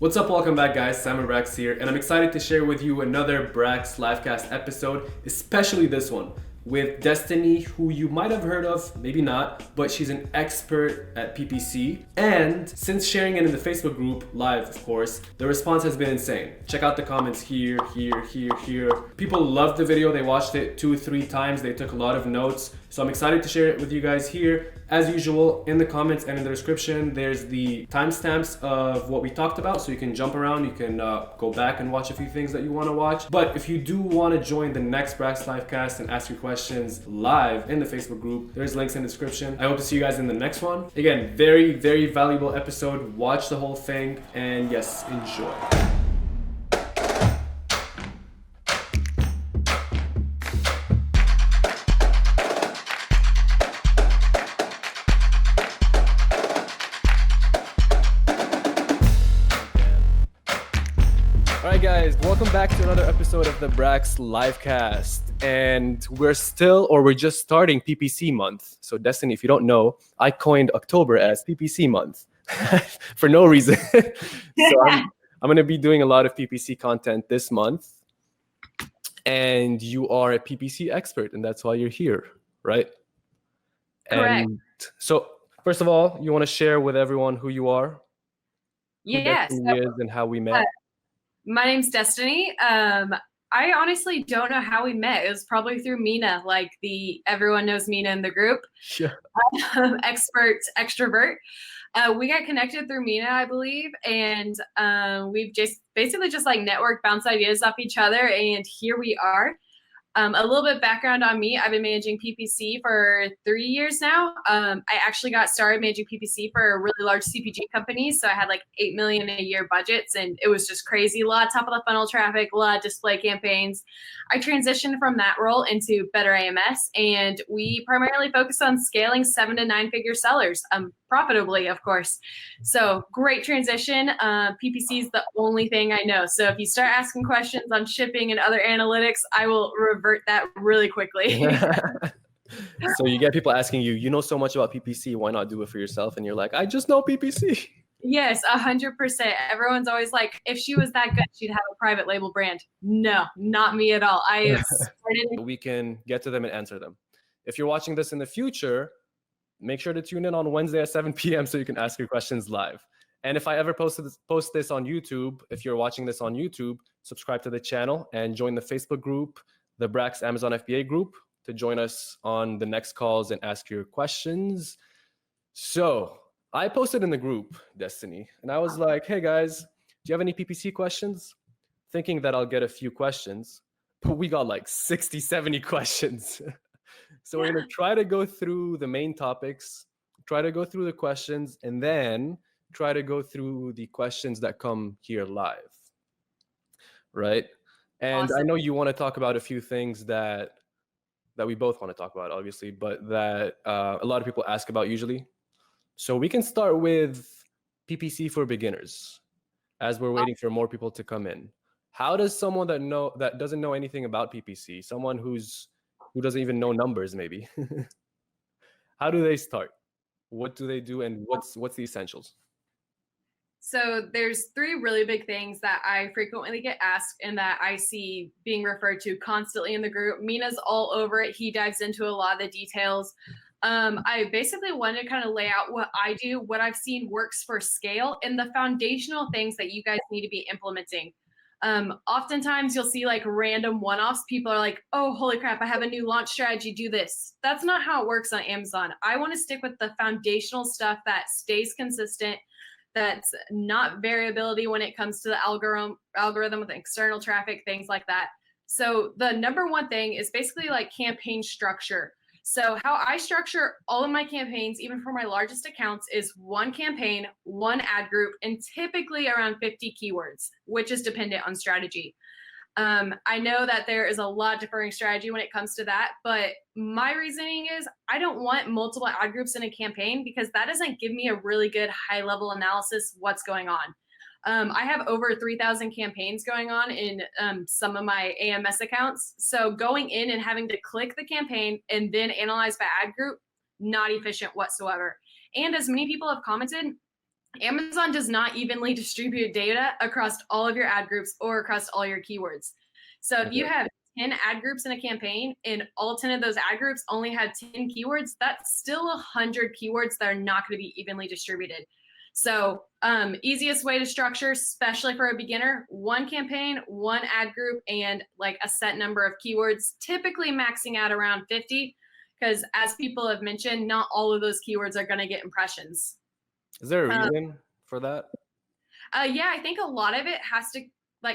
What's up? Welcome back, guys. Simon Brax here, and I'm excited to share with you another Brax livecast episode, especially this one with Destaney, who you might have heard of, maybe not, but she's an expert at PPC. And since sharing it in the Facebook group live, of course, the response has been insane. Check out the comments here. People loved the video. They watched it 2-3 times. They took a lot of notes. So I'm excited to share it with you guys here. As usual, in the comments and in the description, there's the timestamps of what we talked about, so you can jump around, you can go back and watch a few things that you want to watch. But if you do want to join the next Brax Livecast and ask your questions live in the Facebook group, there's links in the description. I hope to see you guys in the next one. Again, very valuable episode. Watch the whole thing, and yes, enjoy. Alright guys, welcome back to another episode of the Brax Livecast. And we're just starting PPC month. So Destaney, if you don't know, I coined October as PPC month for no reason. So I'm going to be doing a lot of PPC content this month. And you are a PPC expert, and that's why you're here, right? Correct. And so first of all, you want to share with everyone who you are? Yes. Who Destaney is and how we met? My name's Destaney. I honestly don't know how we met. It was probably through Mina, like everyone knows Mina in the group. Sure. Expert extrovert. We got connected through Mina, I believe, and we've just basically like networked, bounced ideas off each other, and here we are. A little bit background on me. I've been managing PPC for 3 years now. I actually got started managing PPC for a really large CPG company. So I had like 8 million a year budgets, and it was just crazy. A lot of top of the funnel traffic, a lot of display campaigns. I transitioned from that role into Better AMS, and we primarily focus on scaling 7 to 9 figure sellers, profitably, of course. So great transition. PPC is the only thing I know. So if you start asking questions on shipping and other analytics, I will revert that really quickly. So you get people asking you, you know so much about PPC, why not do it for yourself? And you're like, I just know PPC. Yes, 100%. Everyone's always like, if she was that good, she'd have a private label brand. No, not me at all. We can get to them and answer them. If you're watching this in the future, make sure to tune in on Wednesday at 7 p.m. so you can ask your questions live. And if I ever post this on YouTube, if you're watching this on YouTube, subscribe to the channel and join the Facebook group, the Brax Amazon FBA group, to join us on the next calls and ask your questions. So I posted in the group, Destaney, and I was like, hey guys, do you have any PPC questions? Thinking that I'll get a few questions, but we got like 60, 70 questions. So we're going to try to go through the main topics, try to go through the questions, and then try to go through the questions that come here live, right? And Awesome. I know you want to talk about a few things that we both want to talk about, obviously, but that a lot of people ask about usually. So we can start with PPC for beginners, as we're waiting for more people to come in. How does someone that doesn't know anything about PPC, someone who doesn't even know numbers maybe, how do they start? What do they do, and what's the essentials? So there's 3 really big things that I frequently get asked and that I see being referred to constantly in the group. Mina's all over it. He dives into a lot of the details. I basically wanted to kind of lay out what I do, what I've seen works for scale, and the foundational things that you guys need to be implementing. Oftentimes you'll see like random one-offs. People are like, oh, holy crap, I have a new launch strategy, do this. That's not how it works on Amazon. I want to stick with the foundational stuff that stays consistent, that's not variability when it comes to the algorithm with external traffic, things like that. So the number one thing is basically like campaign structure. So how I structure all of my campaigns, even for my largest accounts, is 1 campaign, 1 ad group, and typically around 50 keywords, which is dependent on strategy. I know that there is a lot of differing strategy when it comes to that, but my reasoning is I don't want multiple ad groups in a campaign because that doesn't give me a really good high-level analysis of what's going on. I have over 3,000 campaigns going on in some of my AMS accounts. So going in and having to click the campaign and then analyze by ad group, not efficient whatsoever. And as many people have commented, Amazon does not evenly distribute data across all of your ad groups or across all your keywords. So if you have 10 ad groups in a campaign and all 10 of those ad groups only had 10 keywords, that's still 100 keywords that are not going to be evenly distributed. So easiest way to structure, especially for a beginner, one campaign, one ad group, and like a set number of keywords, typically maxing out around 50, because as people have mentioned, not all of those keywords are going to get impressions. Is there a reason for that? Yeah, I think a lot of it has to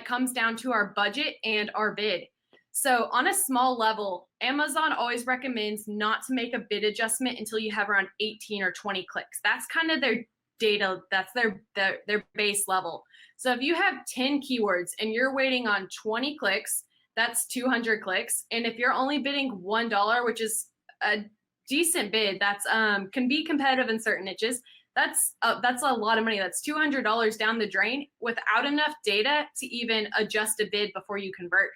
comes down to our budget and our bid. So on a small level, Amazon always recommends not to make a bid adjustment until you have around 18 or 20 clicks. That's kind of their data, that's their base level. So if you have 10 keywords and you're waiting on 20 clicks, that's 200 clicks. And if you're only bidding $1, which is a decent bid, that's can be competitive in certain niches, that's a lot of money. That's $200 down the drain without enough data to even adjust a bid before you convert.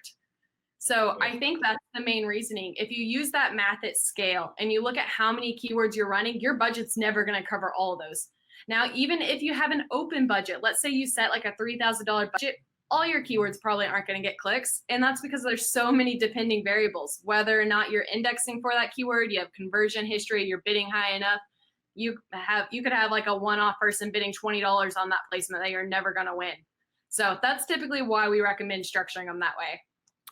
So I think that's the main reasoning. If you use that math at scale and you look at how many keywords you're running, your budget's never going to cover all of those. Now, even if you have an open budget, let's say you set like a $3,000 budget, all your keywords probably aren't going to get clicks. And that's because there's so many depending variables, whether or not you're indexing for that keyword, you have conversion history, you're bidding high enough. You could have like a one-off person bidding $20 on that placement that you're never going to win. So that's typically why we recommend structuring them that way.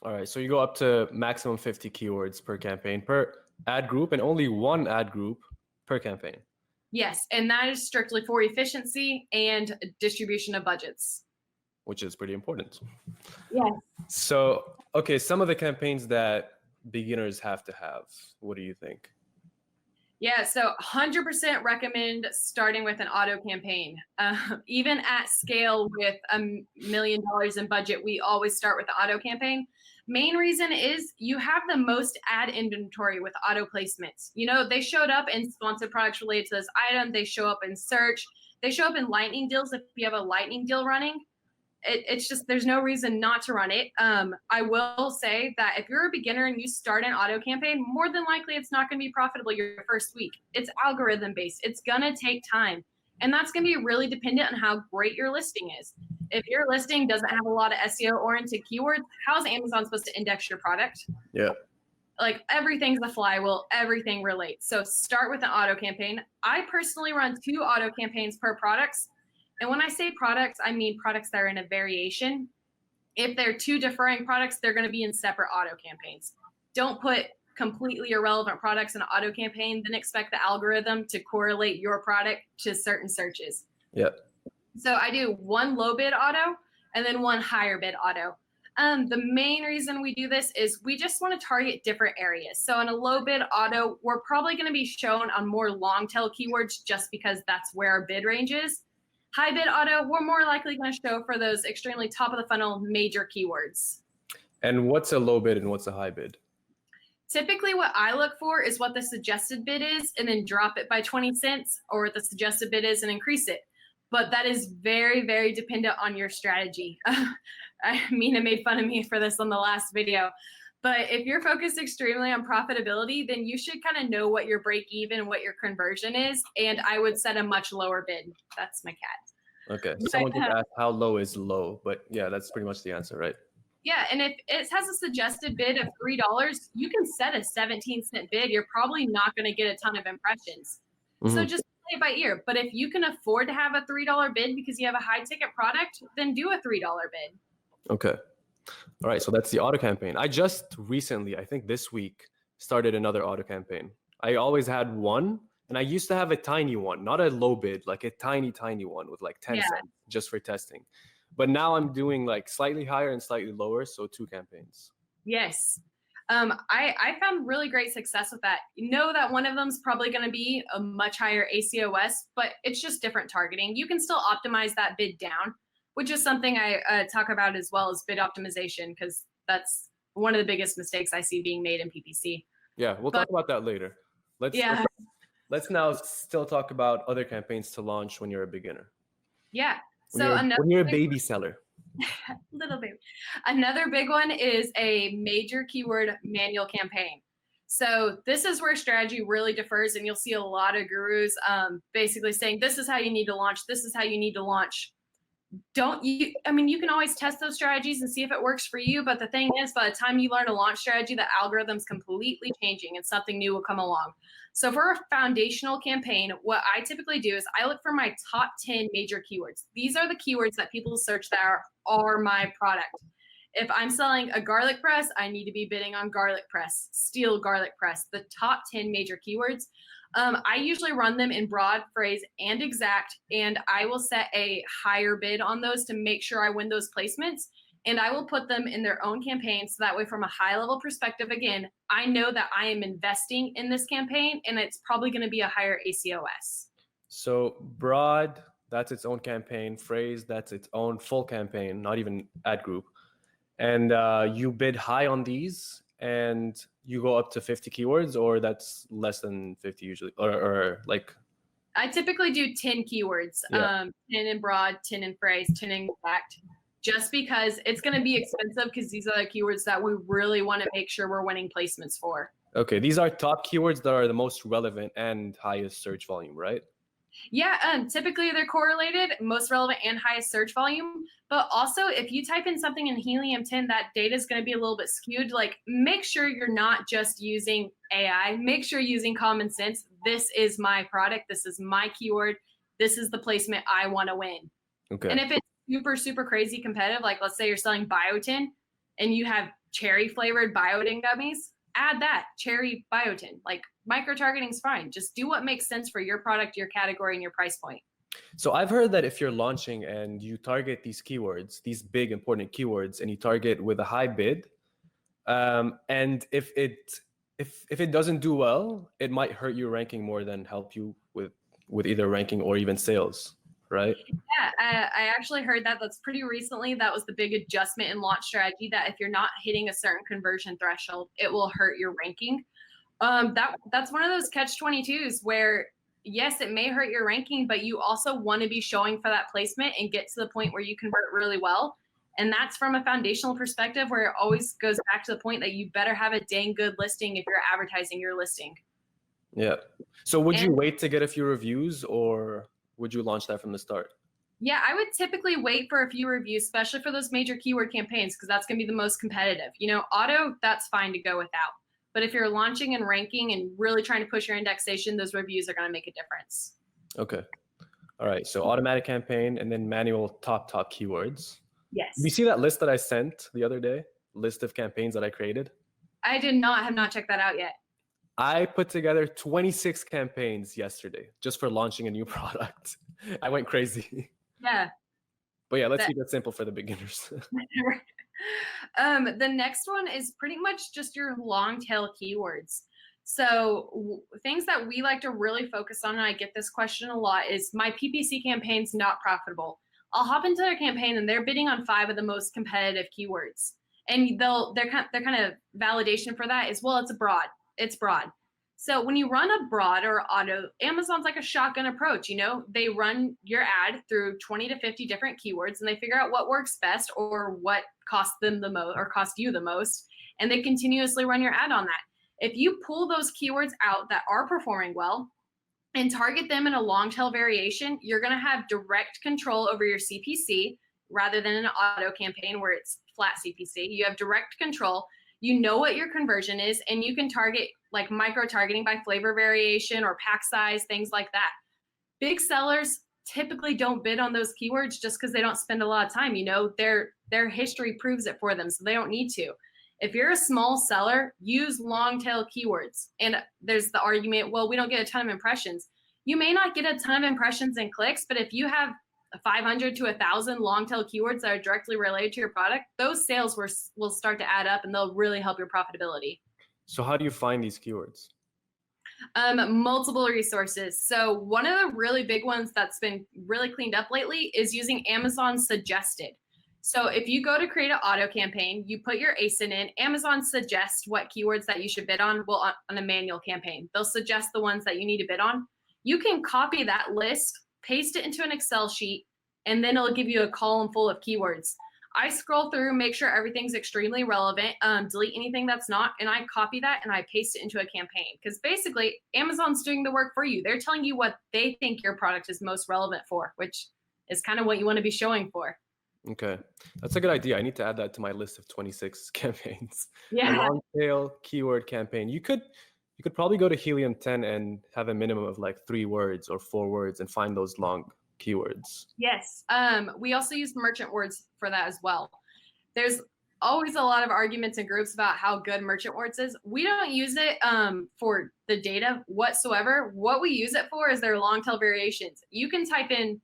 All right, so you go up to maximum 50 keywords per campaign per ad group and only one ad group per campaign. Yes, and that is strictly for efficiency and distribution of budgets. Which is pretty important. Yes. So, okay, some of the campaigns that beginners have to have, what do you think? Yeah, so 100% recommend starting with an auto campaign. Even at scale with $1 million in budget, we always start with the auto campaign. Main reason is you have the most ad inventory with auto placements. You know, they showed up in sponsored products related to this item. They show up in search. They show up in lightning deals if you have a lightning deal running. It's just, there's no reason not to run it. I will say that if you're a beginner and you start an auto campaign, more than likely it's not going to be profitable your first week. It's algorithm based. It's going to take time. And that's going to be really dependent on how great your listing is. If your listing doesn't have a lot of SEO oriented keywords, how's Amazon supposed to index your product? Yeah. Like everything's a flywheel, everything relates. So start with an auto campaign. I personally run 2 auto campaigns per products. And when I say products, I mean products that are in a variation. If they're 2 differing products, they're going to be in separate auto campaigns. Don't put completely irrelevant products in an auto campaign, then expect the algorithm to correlate your product to certain searches. Yep. So I do 1 low bid auto and then 1 higher bid auto. The main reason we do this is we just want to target different areas. So in a low bid auto, we're probably going to be shown on more long tail keywords just because that's where our bid range is. High bid auto, we're more likely going to show for those extremely top of the funnel major keywords. And what's a low bid and what's a high bid? Typically what I look for is what the suggested bid is and then drop it by 20 cents, or what the suggested bid is and increase it. But that is very, very dependent on your strategy. Mina made fun of me for this on the last video. But if you're focused extremely on profitability, then you should kind of know what your break even, what your conversion is. And I would set a much lower bid. That's my cat. Okay. Someone just asked how low is low, but yeah, that's pretty much the answer, right? Yeah, and if it has a suggested bid of $3, you can set a 17-cent bid. You're probably not going to get a ton of impressions. Mm-hmm. So just play it by ear. But if you can afford to have a $3 bid because you have a high ticket product, then do a $3 bid. Okay. All right, so that's the auto campaign. I just recently, I think this week, started another auto campaign. I always had one, and I used to have a tiny one, not a low bid, like a tiny, tiny one with like 10 cents just for testing. But now I'm doing like slightly higher and slightly lower, so 2 campaigns. Yes. I found really great success with that. You know that one of them is probably going to be a much higher ACOS, but it's just different targeting. You can still optimize that bid down, which is something I talk about as well as bid optimization, because that's one of the biggest mistakes I see being made in PPC. Yeah, we'll talk about that later. Let's now still talk about other campaigns to launch when you're a beginner. Yeah. When you're a baby seller. Little baby. Another big one is a major keyword manual campaign. So this is where strategy really differs, and you'll see a lot of gurus basically saying, this is how you need to launch, this is how you need to launch. I mean, you can always test those strategies and see if it works for you, but the thing is, by the time you learn a launch strategy, the algorithm's completely changing and something new will come along. So for a foundational campaign, what I typically do is I look for my top 10 major keywords. These are the keywords that people search that are my product. If I'm selling a garlic press, I need to be bidding on garlic press, steel garlic press, the top 10 major keywords. I usually run them in broad, phrase, and exact, and I will set a higher bid on those to make sure I win those placements, and I will put them in their own campaign, so that way from a high level perspective, again, I know that I am investing in this campaign, and it's probably going to be a higher ACOS. So broad, that's its own campaign. Phrase, that's its own full campaign, not even ad group. And you bid high on these, and you go up to 50 keywords, or that's less than 50 usually, or like? I typically do 10 keywords, 10 in broad, 10 in phrase, 10 in exact, just because it's going to be expensive, because these are the keywords that we really want to make sure we're winning placements for. Okay, these are top keywords that are the most relevant and highest search volume, right? Yeah, typically they're correlated, most relevant and highest search volume. But also, if you type in something in helium-10, that data is going to be a little bit skewed. Like, make sure you're not just using AI. Make sure you're using common sense. This is my product. This is my keyword. This is the placement I want to win. Okay. And if it's super, super crazy competitive, like let's say you're selling biotin and you have cherry flavored biotin gummies, add that cherry biotin. Like, micro targeting is fine. Just do what makes sense for your product, your category, and your price point. So I've heard that if you're launching and you target these keywords, these big important keywords, and you target with a high bid, and if it doesn't do well, it might hurt your ranking more than help you with either ranking or even sales, right? Yeah, I actually heard that. That's pretty recently. That was the big adjustment in launch strategy, that if you're not hitting a certain conversion threshold, it will hurt your ranking. That's one of those catch-22s where, yes, it may hurt your ranking, but you also want to be showing for that placement and get to the point where you convert really well. And that's from a foundational perspective, where it always goes back to the point that you better have a dang good listing if you're advertising your listing. Yeah. So would you wait to get a few reviews, or would you launch that from the start? Yeah, I would typically wait for a few reviews, especially for those major keyword campaigns, because that's going to be the most competitive. You know, auto, that's fine to go without. But if you're launching and ranking and really trying to push your indexation, those reviews are going to make a difference. Okay. All right. So automatic campaign and then manual top keywords. Yes. Did you see that list that I sent the other day? List of campaigns that I created? I have not checked that out yet. I put together 26 campaigns yesterday just for launching a new product. I went crazy. Yeah. But yeah, let's keep it simple for the beginners. The next one is pretty much just your long tail keywords. So things that we like to really focus on, and I get this question a lot, is my PPC campaign's not profitable. I'll hop into their campaign and they're bidding on 5 of the most competitive keywords. And their kind of validation for that is, well, it's broad. So when you run a broad or auto, Amazon's like a shotgun approach. You know, they run your ad through 20 to 50 different keywords, and they figure out what works best or what costs them the most or cost you the most, and they continuously run your ad on that. If you pull those keywords out that are performing well and target them in a long tail variation, you're going to have direct control over your CPC rather than an auto campaign where it's flat CPC. You have direct control. You know what your conversion is, and you can target like micro targeting by flavor variation or pack size, things like that. Big sellers typically don't bid on those keywords just because they don't spend a lot of time. You know, their history proves it for them, so they don't need to. If you're a small seller, use long tail keywords. And there's the argument, well, we don't get a ton of impressions. You may not get a ton of impressions and clicks, but if you have 500 to 1,000 long tail keywords that are directly related to your product, those sales will start to add up and they'll really help your profitability. So how do you find these keywords? Multiple resources. So one of the really big ones that's been really cleaned up lately is using Amazon Suggested. So if you go to create an auto campaign, you put your ASIN in, Amazon suggests what keywords that you should bid on. Well, on a manual campaign, they'll suggest the ones that you need to bid on. You can copy that list, paste it into an Excel sheet, and then it'll give you a column full of keywords. I scroll through, make sure everything's extremely relevant, delete anything that's not, and I copy that and I paste it into a campaign. Because basically, Amazon's doing the work for you. They're telling you what they think your product is most relevant for, which is kind of what you want to be showing for. Okay, that's a good idea. I need to add that to my list of 26 campaigns. Yeah. A long tail keyword campaign. You could probably go to Helium 10 and have a minimum of like 3 words or 4 words and find those long keywords. Yes. We also use merchant words for that as well. There's always a lot of arguments in groups about how good merchant words is. We don't use it for the data whatsoever. What we use it for is their long tail variations. You can type in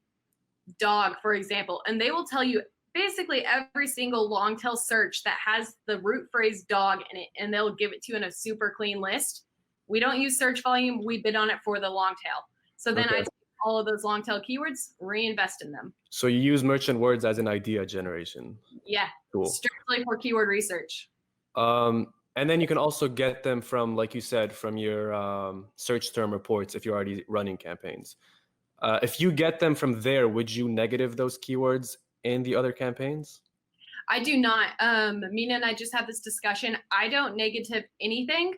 dog, for example, and they will tell you basically every single long tail search that has the root phrase dog in it, and they'll give it to you in a super clean list. We don't use search volume. We bid on it for the long tail. So then I take all of those long tail keywords, reinvest in them. So you use merchant words as an idea generation. Yeah, cool. Strictly for keyword research. And then you can also get them from, like you said, from your search term reports if you're already running campaigns. If you get them from there, would you negative those keywords in the other campaigns? I do not. Mina and I just had this discussion. I don't negative anything.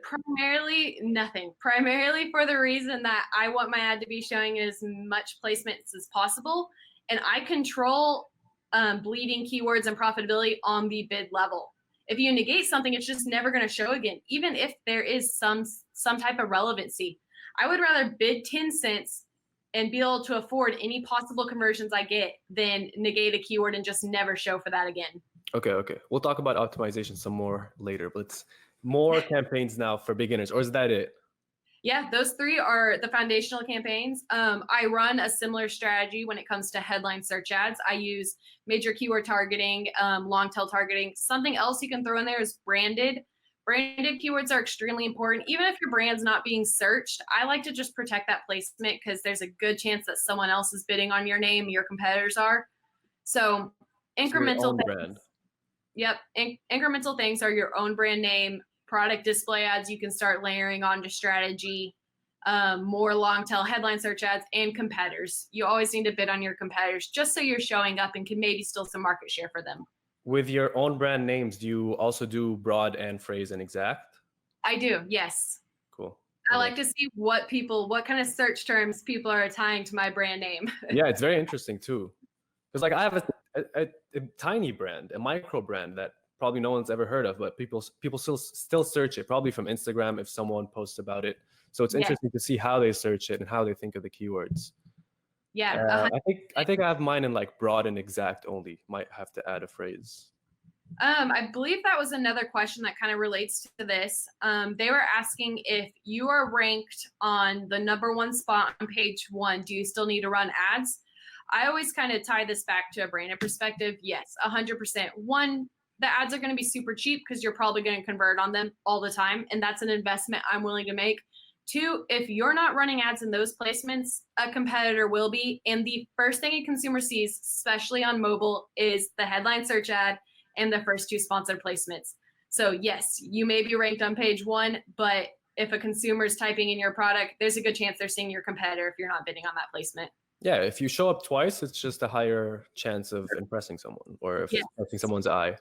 Primarily nothing. Primarily for the reason that I want my ad to be showing as much placements as possible, and I control bleeding keywords and profitability on the bid level. If you negate something, it's just never going to show again, even if there is some type of relevancy. I would rather bid 10 cents and be able to afford any possible conversions I get than negate a keyword and just never show for that again. Okay. We'll talk about optimization some more later, but it's more campaigns now for beginners, or is that it? Yeah, those 3 are the foundational campaigns. I run a similar strategy when it comes to headline search ads. I use major keyword targeting, long tail targeting. Something else you can throw in there is branded. Branded keywords are extremely important. Even if your brand's not being searched, I like to just protect that placement because there's a good chance that someone else is bidding on your name, your competitors are. So incremental things. Brand. Yep. Incremental things are your own brand name. Product display ads you can start layering onto strategy, more long tail headline search ads, and competitors. You always need to bid on your competitors just so you're showing up and can maybe steal some market share for them. With your own brand names, do you also do broad and phrase and exact? I do, yes. Cool. I like to see what kind of search terms people are tying to my brand name. Yeah, it's very interesting too. Because like I have a tiny brand, a micro brand that probably no one's ever heard of, but people still search it, probably from Instagram if someone posts about it. So it's interesting to see how they search it and how they think of the keywords. Yeah. I think I have mine in like broad and exact only. Might have to add a phrase. I believe that was another question that kind of relates to this. They were asking if you are ranked on the #1 spot on page 1, do you still need to run ads? I always kind of tie this back to a branded perspective. Yes, 100%. 1, the ads are going to be super cheap because you're probably going to convert on them all the time, and that's an investment I'm willing to make. 2, if you're not running ads in those placements, a competitor will be. And the first thing a consumer sees, especially on mobile, is the headline search ad and the first 2 sponsored placements. So yes, you may be ranked on page 1, but if a consumer is typing in your product, there's a good chance they're seeing your competitor if you're not bidding on that placement. Yeah, if you show up twice, it's just a higher chance of impressing someone or if it's catching someone's eye.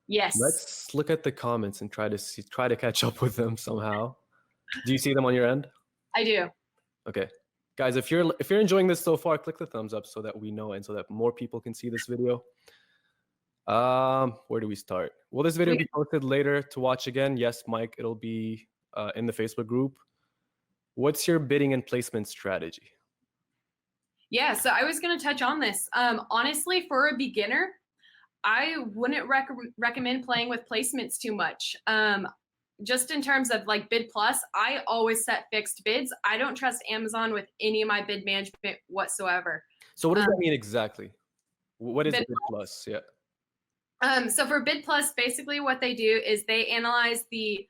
Yes. Let's look at the comments and try to catch up with them somehow. Do you see them on your end? I do. Okay. Guys, if you're enjoying this so far, click the thumbs up so that we know and so that more people can see this video. Where do we start? Will this video be posted later to watch again? Yes, Mike, it'll be in the Facebook group. What's your bidding and placement strategy? Yeah, so I was going to touch on this. Honestly, for a beginner, I wouldn't recommend playing with placements too much. Just in terms of like bid plus, I always set fixed bids. I don't trust Amazon with any of my bid management whatsoever. So what does that mean exactly? What is bid plus? Yeah. So for bid plus, basically what they do is they analyze the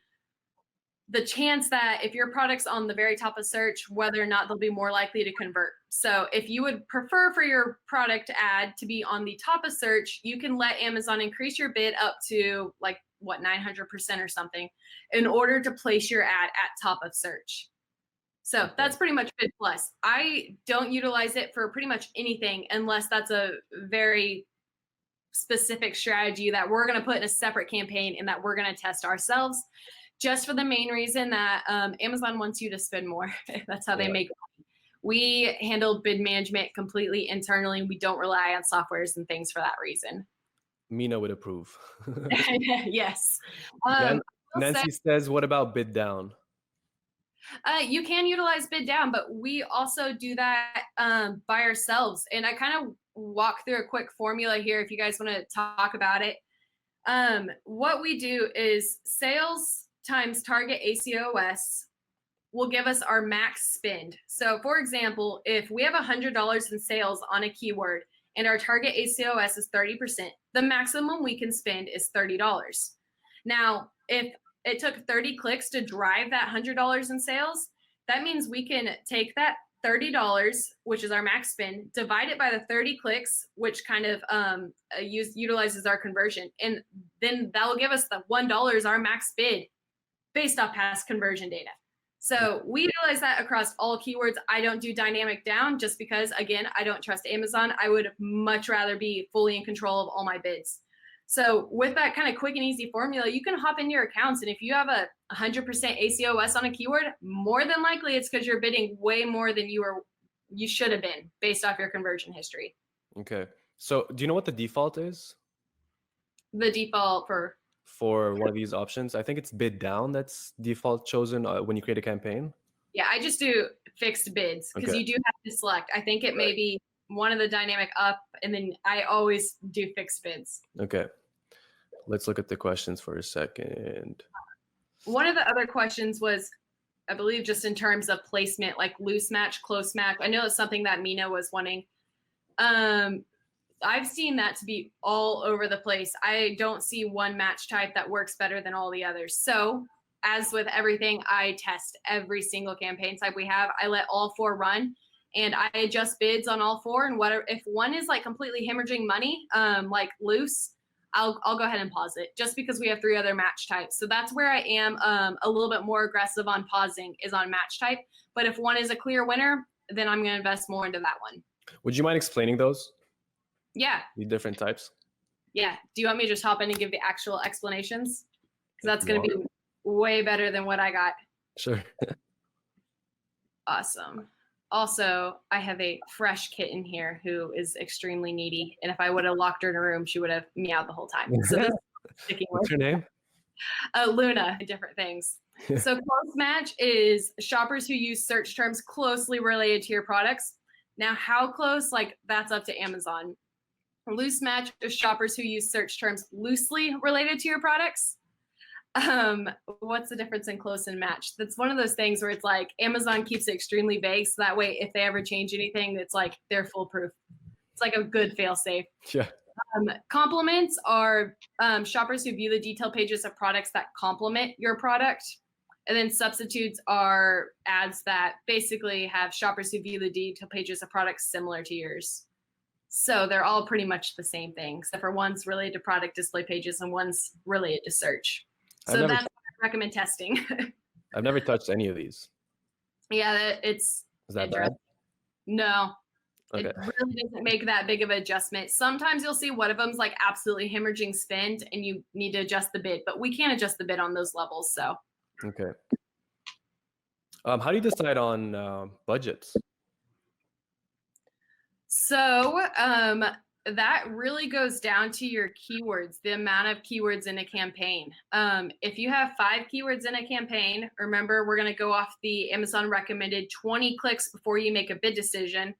chance that if your product's on the very top of search, whether or not they'll be more likely to convert. So if you would prefer for your product ad to be on the top of search, you can let Amazon increase your bid up to like 900% or something in order to place your ad at top of search. So that's pretty much Bid Plus. I don't utilize it for pretty much anything unless that's a very specific strategy that we're going to put in a separate campaign and that we're going to test ourselves, just for the main reason that Amazon wants you to spend more. That's how they make money. We handle bid management completely internally. We don't rely on softwares and things for that reason. Mina would approve. Yes. Nancy says, what about bid down? You can utilize bid down, but we also do that by ourselves. And I kind of walk through a quick formula here if you guys want to talk about it. What we do is sales times target ACOS will give us our max spend. So for example, if we have $100 in sales on a keyword and our target ACOS is 30%, the maximum we can spend is $30. Now, if it took 30 clicks to drive that $100 in sales, that means we can take that $30, which is our max spend, divide it by the 30 clicks, which kind of utilizes our conversion. And then that will give us the $1, our max bid, based off past conversion data. So we utilize that across all keywords. I don't do dynamic down just because, again, I don't trust Amazon. I would much rather be fully in control of all my bids. So with that kind of quick and easy formula, you can hop into your accounts. And if you have a 100% ACOS on a keyword, more than likely it's because you're bidding way more than you should have been based off your conversion history. Okay. So do you know what the default is? The default for one of these options? I think it's bid down that's default chosen when you create a campaign. Yeah, I just do fixed bids because you do have to select. I think it may be one of the dynamic up, and then I always do fixed bids. Okay. Let's look at the questions for a second. One of the other questions was, I believe, just in terms of placement, like loose match, close match. I know it's something that Mina was wanting. I've seen that to be all over the place. I don't see one match type that works better than all the others. So as with everything, I test every single campaign type we have. I let all 4 run and I adjust bids on all 4. And whatever, if one is like completely hemorrhaging money, like loose, I'll go ahead and pause it just because we have 3 other match types. So that's where I am a little bit more aggressive on pausing is on match type. But if one is a clear winner, then I'm going to invest more into that one. Would you mind explaining those? Yeah. The different types? Yeah. Do you want me to just hop in and give the actual explanations? Because that's going to be way better than what I got. Sure. Awesome. Also, I have a fresh kitten here who is extremely needy. And if I would have locked her in a room, she would have meowed the whole time. So this is sticking with. What's her name? Luna, different things. So close match is shoppers who use search terms closely related to your products. Now, how close, like that's up to Amazon. Loose match is shoppers who use search terms loosely related to your products. What's the difference in close and match? That's one of those things where it's like Amazon keeps it extremely vague. So that way, if they ever change anything, it's like they're foolproof. It's like a good fail safe. Yeah. Compliments are shoppers who view the detail pages of products that complement your product. And then substitutes are ads that basically have shoppers who view the detail pages of products similar to yours. So they're all pretty much the same thing, except for one's related to product display pages and one's related to search. So that's what I recommend testing. I've never touched any of these. Yeah, is that bad? No. Okay. It really doesn't make that big of an adjustment. Sometimes you'll see one of them's like absolutely hemorrhaging spend and you need to adjust the bid, but we can't adjust the bid on those levels. So. Okay. How do you decide on budgets? So that really goes down to your keywords, the amount of keywords in a campaign. If you have 5 keywords in a campaign, remember we're going to go off the Amazon recommended 20 clicks before you make a bid decision.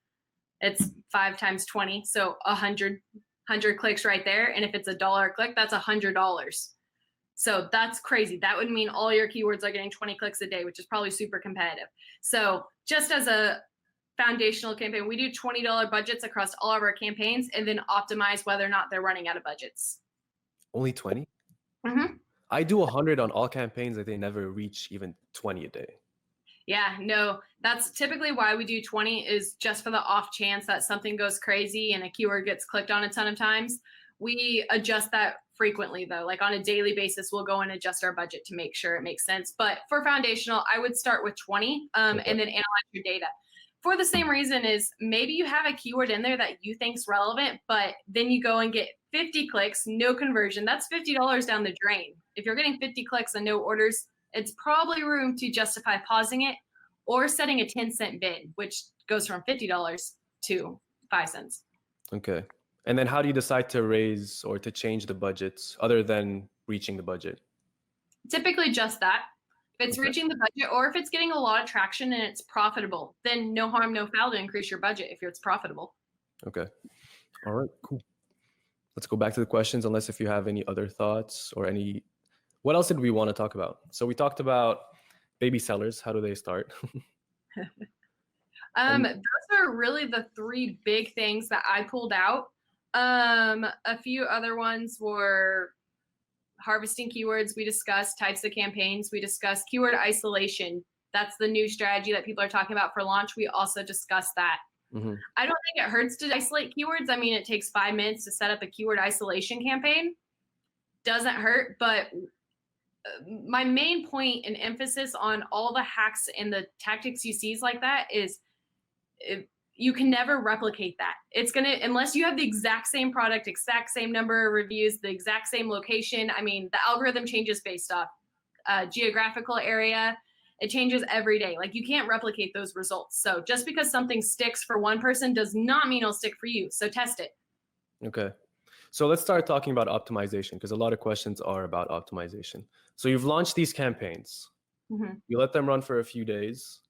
It's 5 times 20, so 100 clicks right there. And if it's $1 a click, that's $100. So that's crazy. That would mean all your keywords are getting 20 clicks a day, which is probably super competitive. So just as a foundational campaign, we do $20 budgets across all of our campaigns and then optimize whether or not they're running out of budgets. Only 20? Mm-hmm. I do 100 on all campaigns that they never reach even 20 a day. Yeah, no, that's typically why we do 20 is just for the off chance that something goes crazy and a keyword gets clicked on a ton of times. We adjust that frequently though, like on a daily basis, we'll go and adjust our budget to make sure it makes sense. But for foundational, I would start with 20 and then analyze your data. For the same reason is maybe you have a keyword in there that you think's relevant, but then you go and get 50 clicks, no conversion. That's $50 down the drain. If you're getting 50 clicks and no orders, it's probably room to justify pausing it or setting a 10-cent bid, which goes from $50 to 5 cents. Okay. And then how do you decide to raise or to change the budgets other than reaching the budget? Typically just that. If it's reaching the budget or if it's getting a lot of traction and it's profitable, then no harm, no foul to increase your budget if it's profitable. Okay. All right, cool. Let's go back to the questions, unless if you have any other thoughts or any, what else did we want to talk about? So we talked about baby sellers. How do they start? Those are really the three big things that I pulled out. A few other ones were harvesting keywords. We discussed types of campaigns. We discussed keyword isolation. That's the new strategy that people are talking about for launch. We also discussed that. Mm-hmm. I don't think it hurts to isolate keywords. I mean, it takes 5 minutes to set up a keyword isolation campaign. Doesn't hurt, but my main point and emphasis on all the hacks and the tactics you see like that is you can never replicate that. It's gonna, unless you have the exact same product, exact same number of reviews, the exact same location. I mean, the algorithm changes based off geographical area. It changes every day. Like you can't replicate those results. So just because something sticks for one person does not mean it'll stick for you. So test it. Okay. So let's start talking about optimization, because a lot of questions are about optimization. So you've launched these campaigns. Mm-hmm. You let them run for a few days.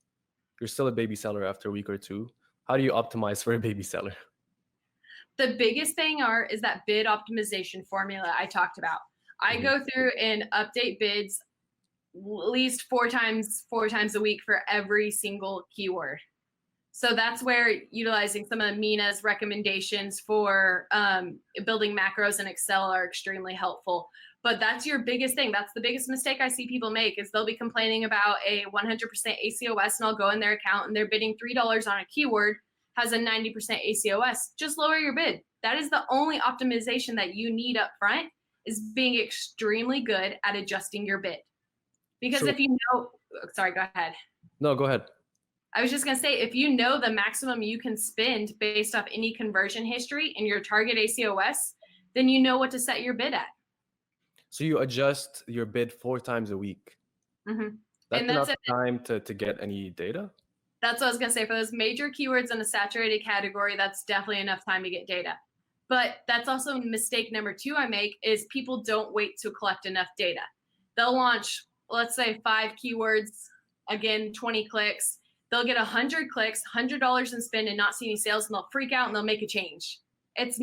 You're still a baby seller after a week or two. How do you optimize for a baby seller? The biggest thing is that bid optimization formula I talked about. I go through and update bids at least four times a week for every single keyword. So that's where utilizing some of Mina's recommendations for building macros in Excel are extremely helpful. But that's your biggest thing. That's the biggest mistake I see people make is they'll be complaining about a 100% ACOS and I'll go in their account and they're bidding $3 on a keyword, has a 90% ACOS. Just lower your bid. That is the only optimization that you need up front, is being extremely good at adjusting your bid. Because if you know, sorry, go ahead. No, go ahead. I was just going to say, if you know the maximum you can spend based off any conversion history and your target ACOS, then you know what to set your bid at. So you adjust your bid 4 times a week. Mm-hmm. That's enough time to get any data? That's what I was going to say. For those major keywords in a saturated category, that's definitely enough time to get data. But that's also mistake number 2 I make is people don't wait to collect enough data. They'll launch, let's say 5 keywords, again, 20 clicks. They'll get 100 clicks, $100 in spend and not see any sales, and they'll freak out and they'll make a change. It's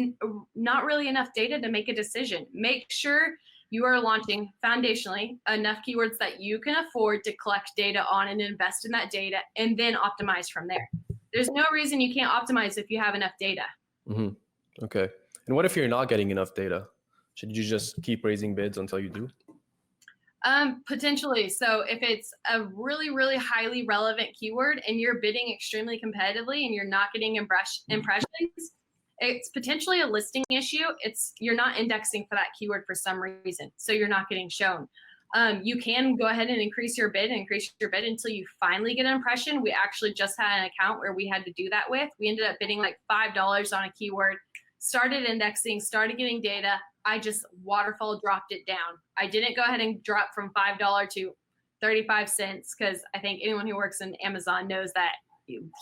not really enough data to make a decision. Make sure you are launching foundationally enough keywords that you can afford to collect data on and invest in that data and then optimize from there. There's no reason you can't optimize if you have enough data. Mm-hmm. Okay. And what if you're not getting enough data? Should you just keep raising bids until you do? Potentially. So if it's a really, really highly relevant keyword and you're bidding extremely competitively and you're not getting impressions, it's potentially a listing issue. You're not indexing for that keyword for some reason, so you're not getting shown. You can go ahead and increase your bid until you finally get an impression. We actually just had an account where we had to do that with. We ended up bidding like $5 on a keyword, started indexing, started getting data. I just waterfall dropped it down. I didn't go ahead and drop from $5 to 35 cents because I think anyone who works in Amazon knows that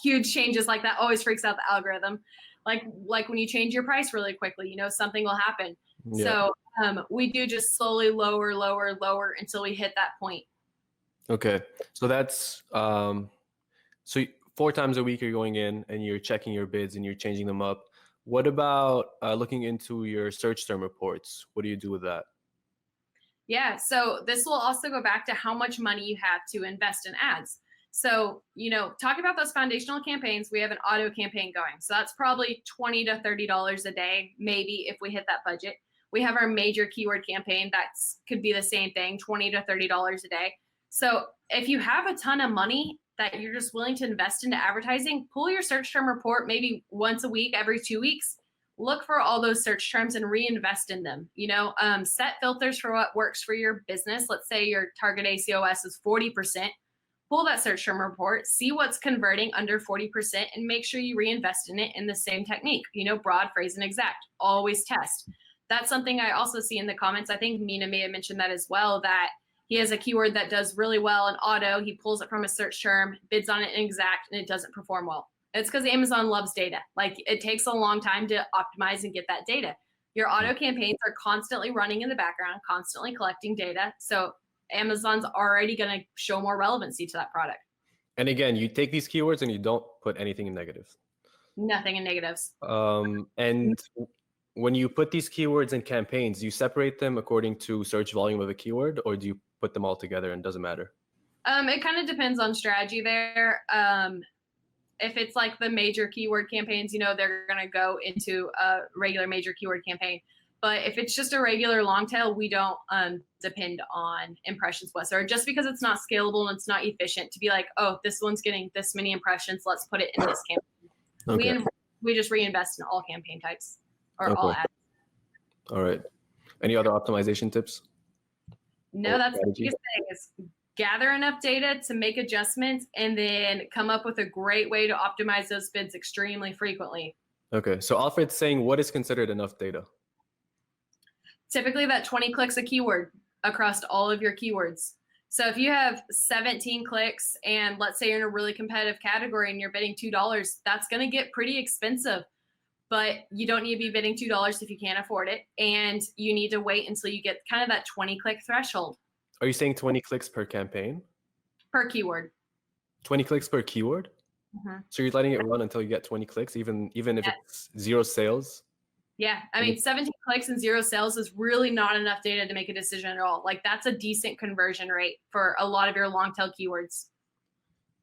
huge changes like that always freaks out the algorithm. Like when you change your price really quickly, something will happen. Yeah. So we do just slowly lower until we hit that point. Okay. So that's, so 4 times a week you're going in and you're checking your bids and you're changing them up. What about looking into your search term reports? What do you do with that? Yeah, so this will also go back to how much money you have to invest in ads. So, talk about those foundational campaigns. We have an auto campaign going. So that's probably $20 to $30 a day, maybe if we hit that budget. We have our major keyword campaign. Could be the same thing, $20 to $30 a day. So if you have a ton of money that you're just willing to invest into advertising, pull your search term report maybe once a week, every 2 weeks. look for all those search terms and reinvest in them. Set filters for what works for your business. Let's say your target ACOS is 40%. Pull that search term report, see what's converting under 40%, and make sure you reinvest in it in the same technique. Broad, phrase, and exact. Always test. That's something I also see in the comments. I think Mina may have mentioned that as well, that he has a keyword that does really well in auto. He pulls it from a search term, bids on it in exact, and it doesn't perform well. It's because Amazon loves data. Like, it takes a long time to optimize and get that data. Your auto campaigns are constantly running in the background, constantly collecting data. So Amazon's already going to show more relevancy to that product. And again, you take these keywords and you don't put anything in negatives. Nothing in negatives. And when you put these keywords in campaigns, do you separate them according to search volume of a keyword, or do you put them all together and it doesn't matter? It kind of depends on strategy there. If it's like the major keyword campaigns, they're going to go into a regular major keyword campaign. But if it's just a regular long tail, we don't depend on impressions whatsoever. Just because it's not scalable and it's not efficient to be like, oh, this one's getting this many impressions, let's put it in this campaign. Okay. We just reinvest in all campaign types or all ads. All right. Any other optimization tips? No, that's the biggest thing is gather enough data to make adjustments and then come up with a great way to optimize those bids extremely frequently. Okay. So Alfred's saying, what is considered enough data? Typically that 20 clicks a keyword across all of your keywords. So if you have 17 clicks and let's say you're in a really competitive category and you're bidding $2, that's going to get pretty expensive. But you don't need to be bidding $2 if you can't afford it. And you need to wait until you get kind of that 20 click threshold. Are you saying 20 clicks per campaign? Per keyword. 20 clicks per keyword? Mm-hmm. So you're letting it run until you get 20 clicks, even if it's 0 sales? Yeah, I mean, 17 clicks and 0 sales is really not enough data to make a decision at all. Like, that's a decent conversion rate for a lot of your long tail keywords.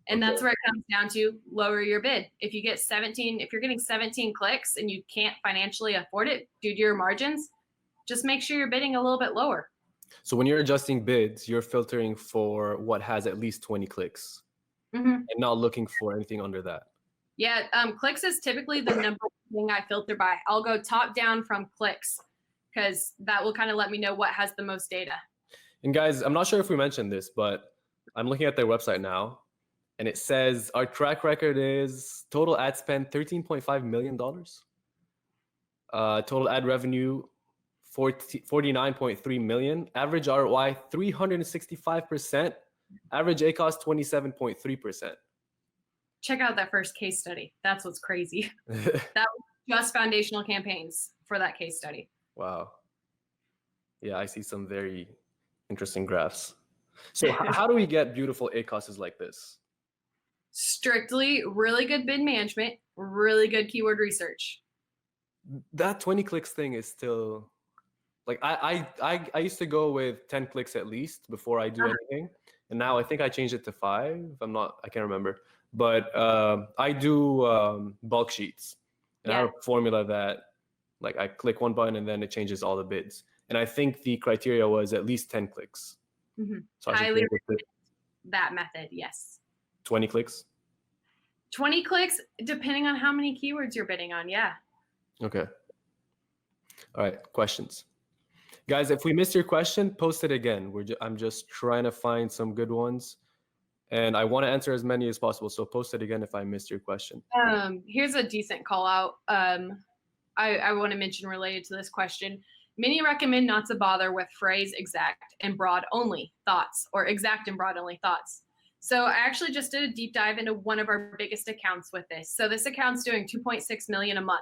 And that's where it comes down to lower your bid. If you're getting 17 clicks and you can't financially afford it due to your margins, just make sure you're bidding a little bit lower. So when you're adjusting bids, you're filtering for what has at least 20 clicks and not looking for anything under that. Yeah, clicks is typically the number one thing I filter by. I'll go top down from clicks because that will kind of let me know what has the most data. And guys, I'm not sure if we mentioned this, but I'm looking at their website now. And it says our track record is total ad spend $13.5 million. Total ad revenue 49.3 million. Average ROI 365%. Average ACOS 27.3%. Check out that first case study. That's what's crazy. That was just foundational campaigns for that case study. Wow. Yeah, I see some very interesting graphs. So how do we get beautiful ACOSs like this? Strictly really good bid management, really good keyword research. That 20 clicks thing is still like I used to go with 10 clicks at least before I do anything, and now I think I changed it to 5. I can't remember, but I do bulk sheets, and I have a formula that like I click one button and then it changes all the bids, and I think the criteria was at least 10 clicks. So highly recommend that method. Yes. 20 clicks? 20 clicks, depending on how many keywords you're bidding on, yeah. Okay. All right, questions. Guys, if we missed your question, post it again. I'm just trying to find some good ones. And I want to answer as many as possible, so post it again if I missed your question. Here's a decent call out. I want to mention related to this question. Many recommend not to bother with phrase, exact, and broad only thoughts, or exact and broad only thoughts. So I actually just did a deep dive into one of our biggest accounts with this. So this account's doing 2.6 million a month.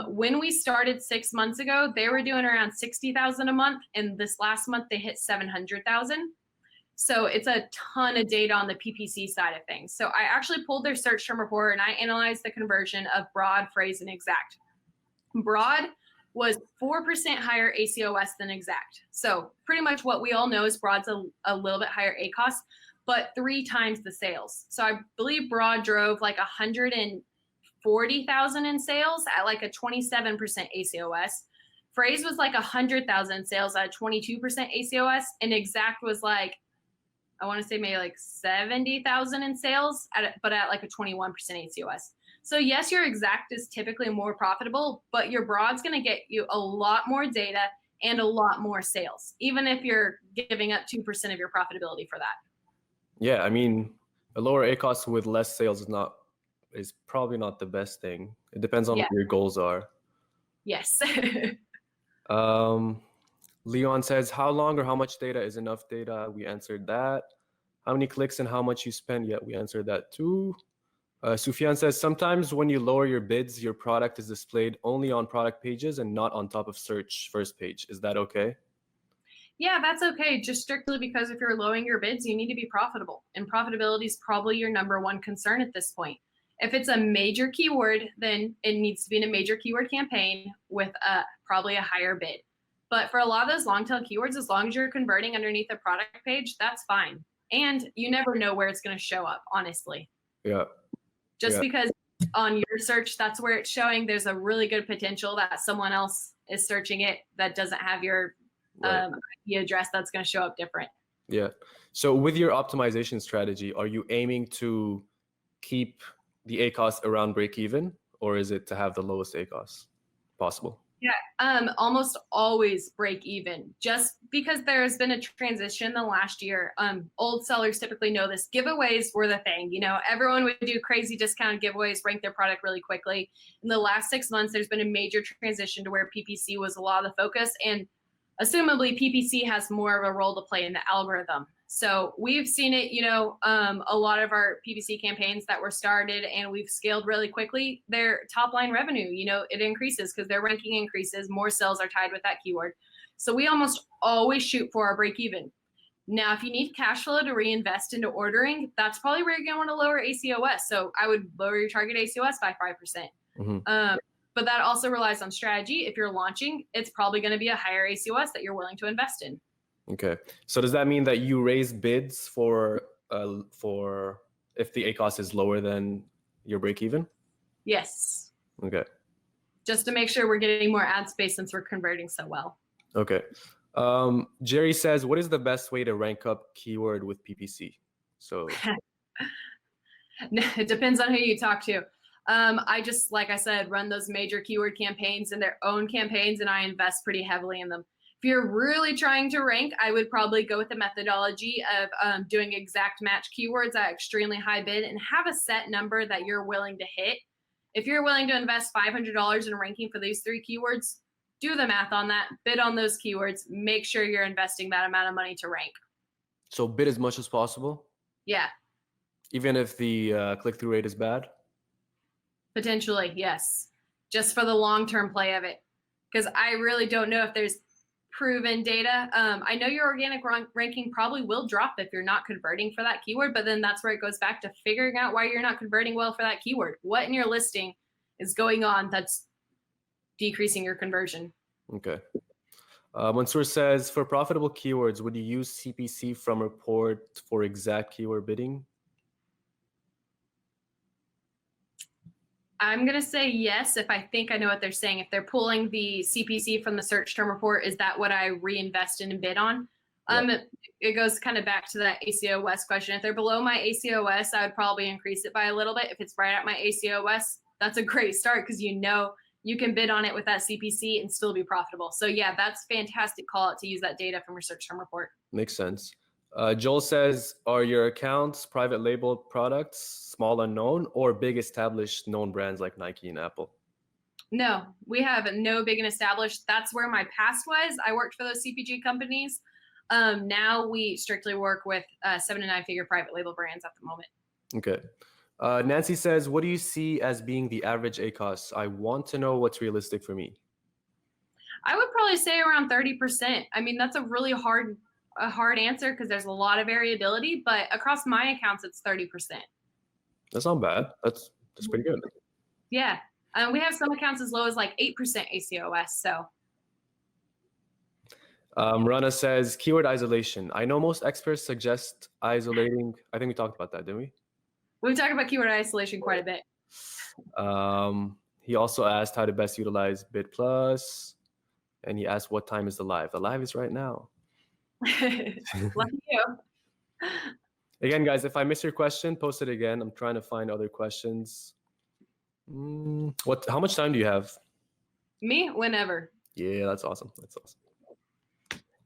When we started 6 months ago, they were doing around 60,000 a month. And this last month they hit 700,000. So it's a ton of data on the PPC side of things. So I actually pulled their search term report and I analyzed the conversion of broad, phrase, and exact. Broad was 4% higher ACOS than exact. So pretty much what we all know is broad's a little bit higher ACOS, but 3 times the sales. So I believe broad drove like 140,000 in sales at like a 27% ACOS. Phrase was like 100,000 in sales at a 22% ACOS, and exact was like, I want to say maybe like 70,000 in sales, but at like a 21% ACOS. So yes, your exact is typically more profitable, but your broad's going to get you a lot more data and a lot more sales, even if you're giving up 2% of your profitability for that. Yeah, I mean, a lower ACOS with less sales is probably not the best thing. It depends on what your goals are. Yes. Leon says, how long or how much data is enough data? We answered that. How many clicks and how much you spend? Yeah, we answered that too. Sufyan says, sometimes when you lower your bids, your product is displayed only on product pages and not on top of search first page. Is that okay? Yeah, that's okay. Just strictly because if you're lowering your bids, you need to be profitable. And profitability is probably your number one concern at this point. If it's a major keyword, then it needs to be in a major keyword campaign with probably a higher bid. But for a lot of those long tail keywords, as long as you're converting underneath the product page, that's fine. And you never know where it's going to show up, honestly. Yeah. Just because on your search, that's where it's showing, there's a really good potential that someone else is searching it that doesn't have your IP address that's going to show up different. Yeah. So with your optimization strategy, are you aiming to keep the ACOS around break even, or is it to have the lowest ACOS possible? Yeah, almost always break even, just because there's been a transition the last year. Old sellers typically know this. Giveaways were the thing. You know, everyone would do crazy discounted giveaways, rank their product really quickly. In the last 6 months, there's been a major transition to where PPC was a lot of the focus, and assumably PPC has more of a role to play in the algorithm. So we've seen it, you know, a lot of our PPC campaigns that were started and we've scaled really quickly, their top line revenue, you know, it increases because their ranking increases, more sales are tied with that keyword. So we almost always shoot for our break even. Now, if you need cash flow to reinvest into ordering, that's probably where you're going to want to lower ACOS. So I would lower your target ACOS by 5%. Mm-hmm. But that also relies on strategy. If you're launching, it's probably going to be a higher ACOS that you're willing to invest in. Okay. So does that mean that you raise bids for if the ACOS is lower than your break even? Yes. Okay. Just to make sure we're getting more ad space since we're converting so well. Okay. Jerry says, what is the best way to rank up keyword with PPC? So it depends on who you talk to. I just, like I said, run those major keyword campaigns and their own campaigns, and I invest pretty heavily in them. If you're really trying to rank, I would probably go with the methodology of doing exact match keywords at extremely high bid and have a set number that you're willing to hit. If you're willing to invest $500 in ranking for these 3 keywords, do the math on that, bid on those keywords, make sure you're investing that amount of money to rank. So bid as much as possible? Yeah. Even if the click-through rate is bad? Potentially, yes. Just for the long-term play of it. Because I really don't know if there's proven data. I know your organic ranking probably will drop if you're not converting for that keyword, but then that's where it goes back to figuring out why you're not converting well for that keyword. What in your listing is going on that's decreasing your conversion? Okay. Mansoor says, for profitable keywords, would you use CPC from report for exact keyword bidding? I'm going to say yes if I think I know what they're saying. If they're pulling the CPC from the search term report, is that what I reinvest in and bid on? It goes kind of back to that ACOS question. If they're below my ACOS, I would probably increase it by a little bit. If it's right at my ACOS, that's a great start because you know you can bid on it with that CPC and still be profitable. So yeah, that's fantastic call out to use that data from your search term report. Makes sense. Joel says, are your accounts private label products, small unknown, or big established known brands like Nike and Apple? No, we have no big and established. That's where my past was. I worked for those CPG companies. Now we strictly work with 7 to 9 figure private label brands at the moment. Okay. Nancy says, what do you see as being the average ACOS? I want to know what's realistic for me. I would probably say around 30%. I mean, that's a really hard answer because there's a lot of variability, but across my accounts, it's 30%. That's not bad. That's pretty good. Yeah. We have some accounts as low as like 8% ACOS. So. Rana says, keyword isolation. I know most experts suggest isolating. I think we talked about that, didn't we? We've talked about keyword isolation quite a bit. He also asked how to best utilize Bid Plus. And he asked, what time is the live? The live is right now. Lucky you. Again, guys, if I miss your question, post it again. I'm trying to find other questions. How much time do you have? Me, whenever. Yeah, that's awesome. That's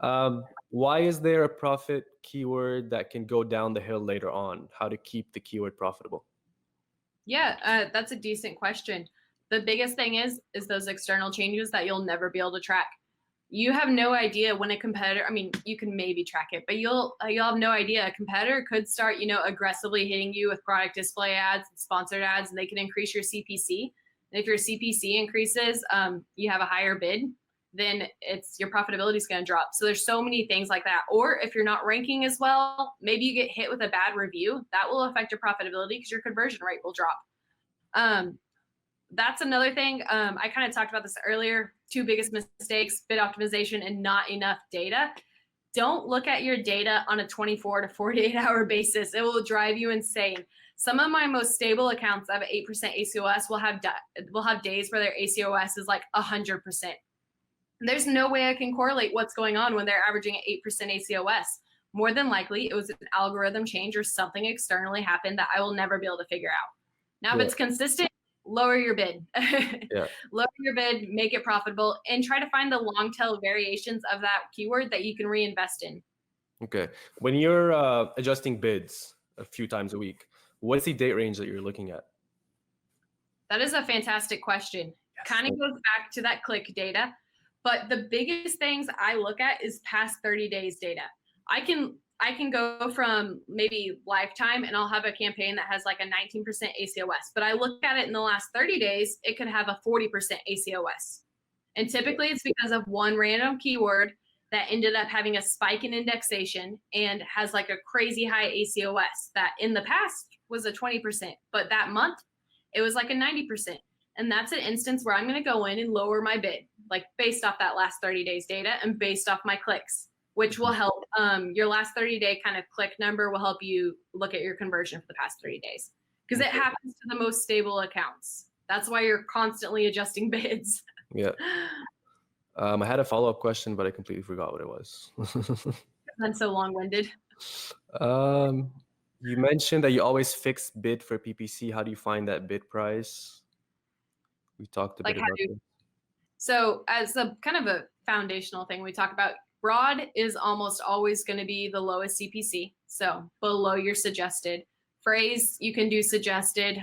awesome. Why is there a profit keyword that can go down the hill later on? How to keep the keyword profitable? Yeah, that's a decent question. The biggest thing is those external changes that you'll never be able to track. You have no idea when a competitor, I mean, you can maybe track it, but you'll have no idea. A competitor could start, aggressively hitting you with product display ads and sponsored ads, and they can increase your CPC. And if your CPC increases, you have a higher bid, then your profitability is going to drop. So there's so many things like that. Or if you're not ranking as well, maybe you get hit with a bad review. That will affect your profitability because your conversion rate will drop. That's another thing. I kind of talked about this earlier. Two biggest mistakes: bid optimization and not enough data. Don't look at your data on a 24 to 48 hour basis. It will drive you insane. Some of my most stable accounts that have 8% ACOS will have days where their ACOS is like 100%. There's no way I can correlate what's going on when they're averaging 8% ACOS. More than likely, it was an algorithm change or something externally happened that I will never be able to figure out. Now, if it's consistent, lower your bid. Lower your bid, make it profitable, and try to find the long tail variations of that keyword that you can reinvest in. Okay. When you're adjusting bids a few times a week, what's the date range that you're looking at? That is a fantastic question. Yes. Kind of goes back to that click data. But the biggest things I look at is past 30 days data. I can go from maybe lifetime and I'll have a campaign that has like a 19% ACOS, but I look at it in the last 30 days, it could have a 40% ACOS. And typically it's because of one random keyword that ended up having a spike in indexation and has like a crazy high ACOS that in the past was a 20%, but that month it was like a 90%. And that's an instance where I'm going to go in and lower my bid, like based off that last 30 days data and based off my clicks, which will help. Your last 30 day kind of click number will help you look at your conversion for the past 30 days because it happens to the most stable accounts. That's why you're constantly adjusting bids. Yeah. I had a follow-up question, but I completely forgot what it was. I'm so long-winded. You mentioned that you always fix bid for PPC. How do you find that bid price? We talked a bit about it. So as a kind of a foundational thing, we talk about broad is almost always going to be the lowest CPC. So below your suggested. Phrase, you can do suggested.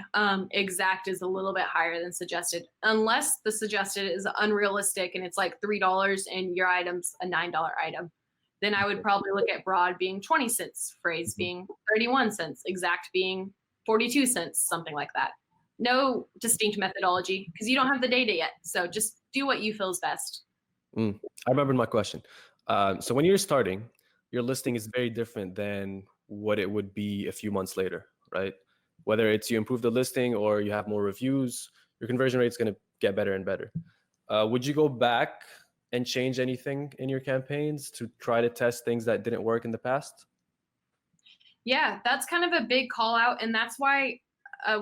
Exact is a little bit higher than suggested, unless the suggested is unrealistic and it's like $3 and your item's a $9 item. Then I would probably look at broad being 20 cents, phrase being 31 cents, exact being 42 cents, something like that. No distinct methodology because you don't have the data yet. So just do what you feel is best. I remembered my question. So when you're starting, your listing is very different than what it would be a few months later, right? Whether it's you improve the listing or you have more reviews, your conversion rate is going to get better and better. Would you go back and change anything in your campaigns to try to test things that didn't work in the past? Yeah, that's kind of a big call out. And that's why I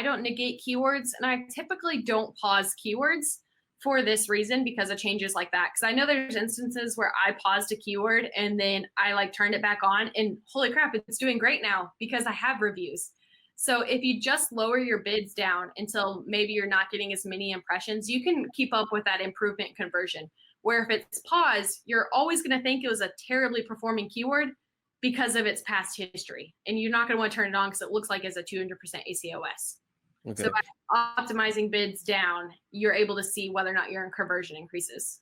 don't negate keywords, and I typically don't pause keywords for this reason because of changes like that. Because I know there's instances where I paused a keyword and then I like turned it back on and holy crap, it's doing great now because I have reviews. So if you just lower your bids down until maybe you're not getting as many impressions, you can keep up with that improvement conversion. Where if it's paused, you're always going to think it was a terribly performing keyword because of its past history. And you're not going to want to turn it on because it looks like it's a 200% ACOS. Okay. So by optimizing bids down, you're able to see whether or not your conversion increases.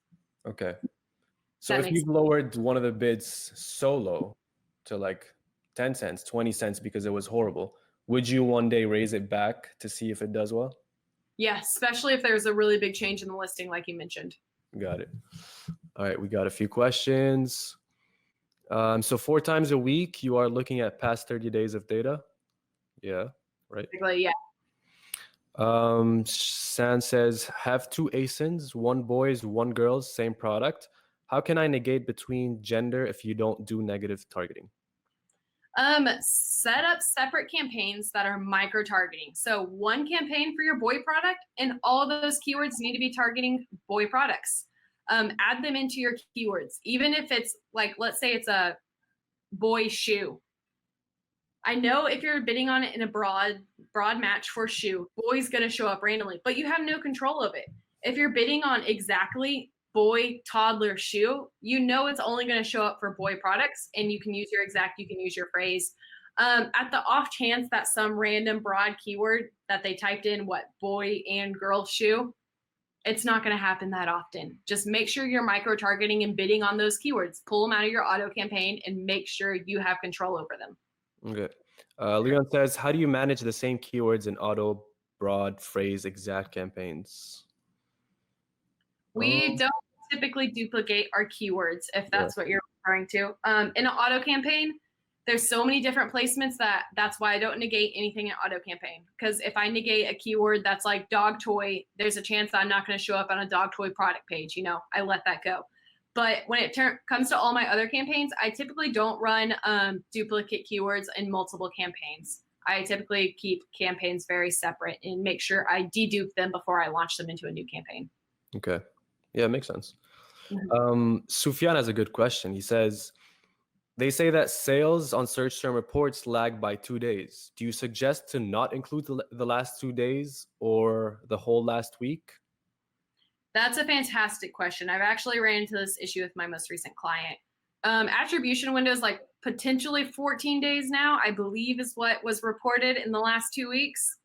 Okay. So if you've lowered one of the bids so low to like 10 cents, 20 cents because it was horrible, would you one day raise it back to see if it does well? Yeah, especially if there's a really big change in the listing like you mentioned. Got it. All right, we got a few questions. So 4 times a week, you are looking at past 30 days of data? Yeah, right? Basically, yeah. San says, have 2 ASINs, 1 boys, 1 girls, same product. How can I negate between gender if you don't do negative targeting? Set up separate campaigns that are micro-targeting. So 1 campaign for your boy product, and all of those keywords need to be targeting boy products. Add them into your keywords. Even if it's like, let's say it's a boy shoe. I know if you're bidding on it in a broad broad match for shoe, boy's going to show up randomly, but you have no control of it. If you're bidding on exactly boy, toddler, shoe, you know it's only going to show up for boy products, and you can use your exact, you can use your phrase. At the off chance that some random broad keyword that they typed in, boy and girl shoe, it's not going to happen that often. Just make sure you're micro-targeting and bidding on those keywords. Pull them out of your auto campaign and make sure you have control over them. Okay. Leon says, how do you manage the same keywords in auto, broad, phrase, exact campaigns? We don't typically duplicate our keywords, if that's what you're referring to. In an auto campaign, there's so many different placements that's why I don't negate anything in auto campaign. Because if I negate a keyword that's like dog toy, there's a chance that I'm not going to show up on a dog toy product page. I let that go. But when it comes to all my other campaigns, I typically don't run duplicate keywords in multiple campaigns. I typically keep campaigns very separate and make sure I dedupe them before I launch them into a new campaign. Okay. Yeah, it makes sense. Sufyan has a good question. He says, they say that sales on search term reports lag by 2 days. Do you suggest to not include the last 2 days or the whole last week? That's a fantastic question. I've actually ran into this issue with my most recent client. Attribution windows, like potentially 14 days now, I believe is what was reported in the last 2 weeks.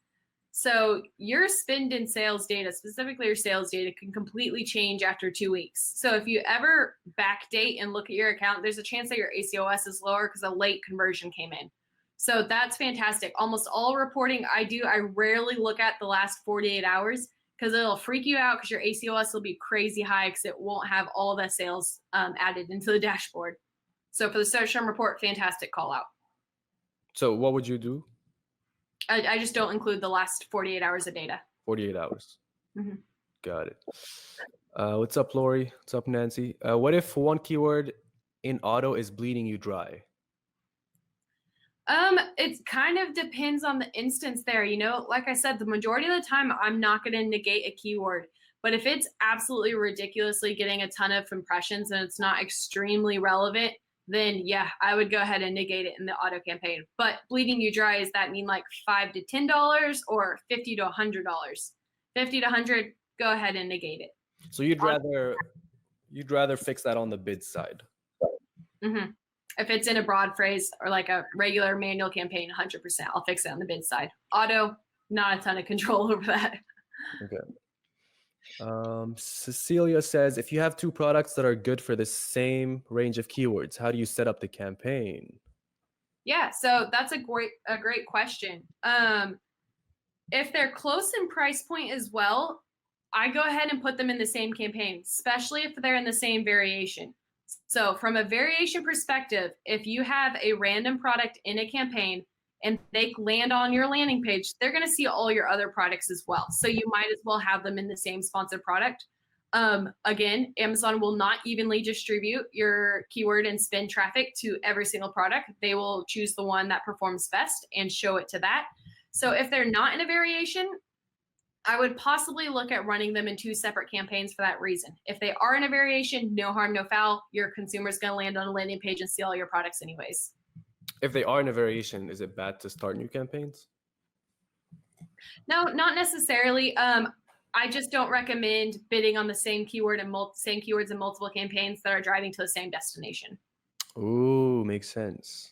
So your spend in sales data, specifically your sales data, can completely change after 2 weeks. So if you ever backdate and look at your account, there's a chance that your ACOS is lower because a late conversion came in. So that's fantastic. Almost all reporting I do, I rarely look at the last 48 hours because it'll freak you out because your ACOS will be crazy high because it won't have all the sales added into the dashboard. So for the search term report, fantastic call out. So what would you do? I just don't include the last 48 hours of data. 48 hours. Mm-hmm. Got it. What's up, Lori? What's up, Nancy? What if one keyword in auto is bleeding you dry? It kind of depends on the instance there. Like I said, the majority of the time, I'm not going to negate a keyword. But if it's absolutely ridiculously getting a ton of impressions and it's not extremely relevant, then yeah, I would go ahead and negate it in the auto campaign. But bleeding you dry, does that mean like $5 to $10 or $50 to $100? $50 to $100, go ahead and negate it. So you'd rather fix that on the bid side. Mm-hmm. If it's in a broad phrase or like a regular manual campaign, 100%, I'll fix it on the bid side. Auto, not a ton of control over that. Okay. Cecilia says, if you have two products that are good for the same range of keywords, how do you set up the campaign? Yeah, so that's a great question. If they're close in price point as well, I go ahead and put them in the same campaign, especially if they're in the same variation. So from a variation perspective, if you have a random product in a campaign and they land on your landing page, they're going to see all your other products as well. So you might as well have them in the same sponsored product. Again, Amazon will not evenly distribute your keyword and spend traffic to every single product. They will choose the one that performs best and show it to that. So if they're not in a variation, I would possibly look at running them in two separate campaigns for that reason. If they are in a variation, no harm, no foul. Your consumer's going to land on a landing page and see all your products anyways. If they are in a variation, is it bad to start new campaigns? No, not necessarily. I just don't recommend bidding on the same keyword and same keywords in multiple campaigns that are driving to the same destination. Ooh, makes sense.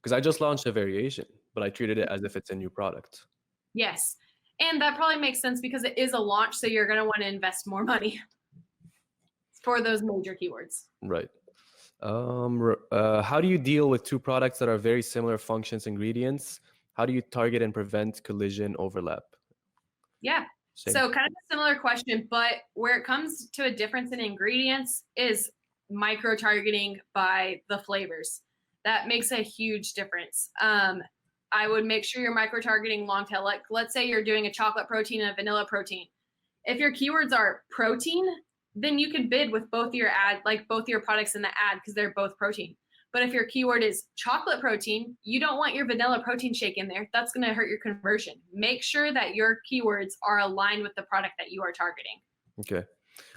Because I just launched a variation, but I treated it as if it's a new product. Yes. And that probably makes sense because it is a launch, so you're going to want to invest more money for those major keywords. Right. How do you deal with two products that are very similar functions, ingredients? How do you target and prevent collision overlap? Yeah. Same. So kind of a similar question, but where it comes to a difference in ingredients is micro-targeting by the flavors. That makes a huge difference. I would make sure you're micro-targeting long tail. Like, let's say you're doing a chocolate protein and a vanilla protein. If your keywords are protein, then you can bid with both your both your products in the ad because they're both protein. But if your keyword is chocolate protein, you don't want your vanilla protein shake in there. That's going to hurt your conversion. Make sure that your keywords are aligned with the product that you are targeting. Okay.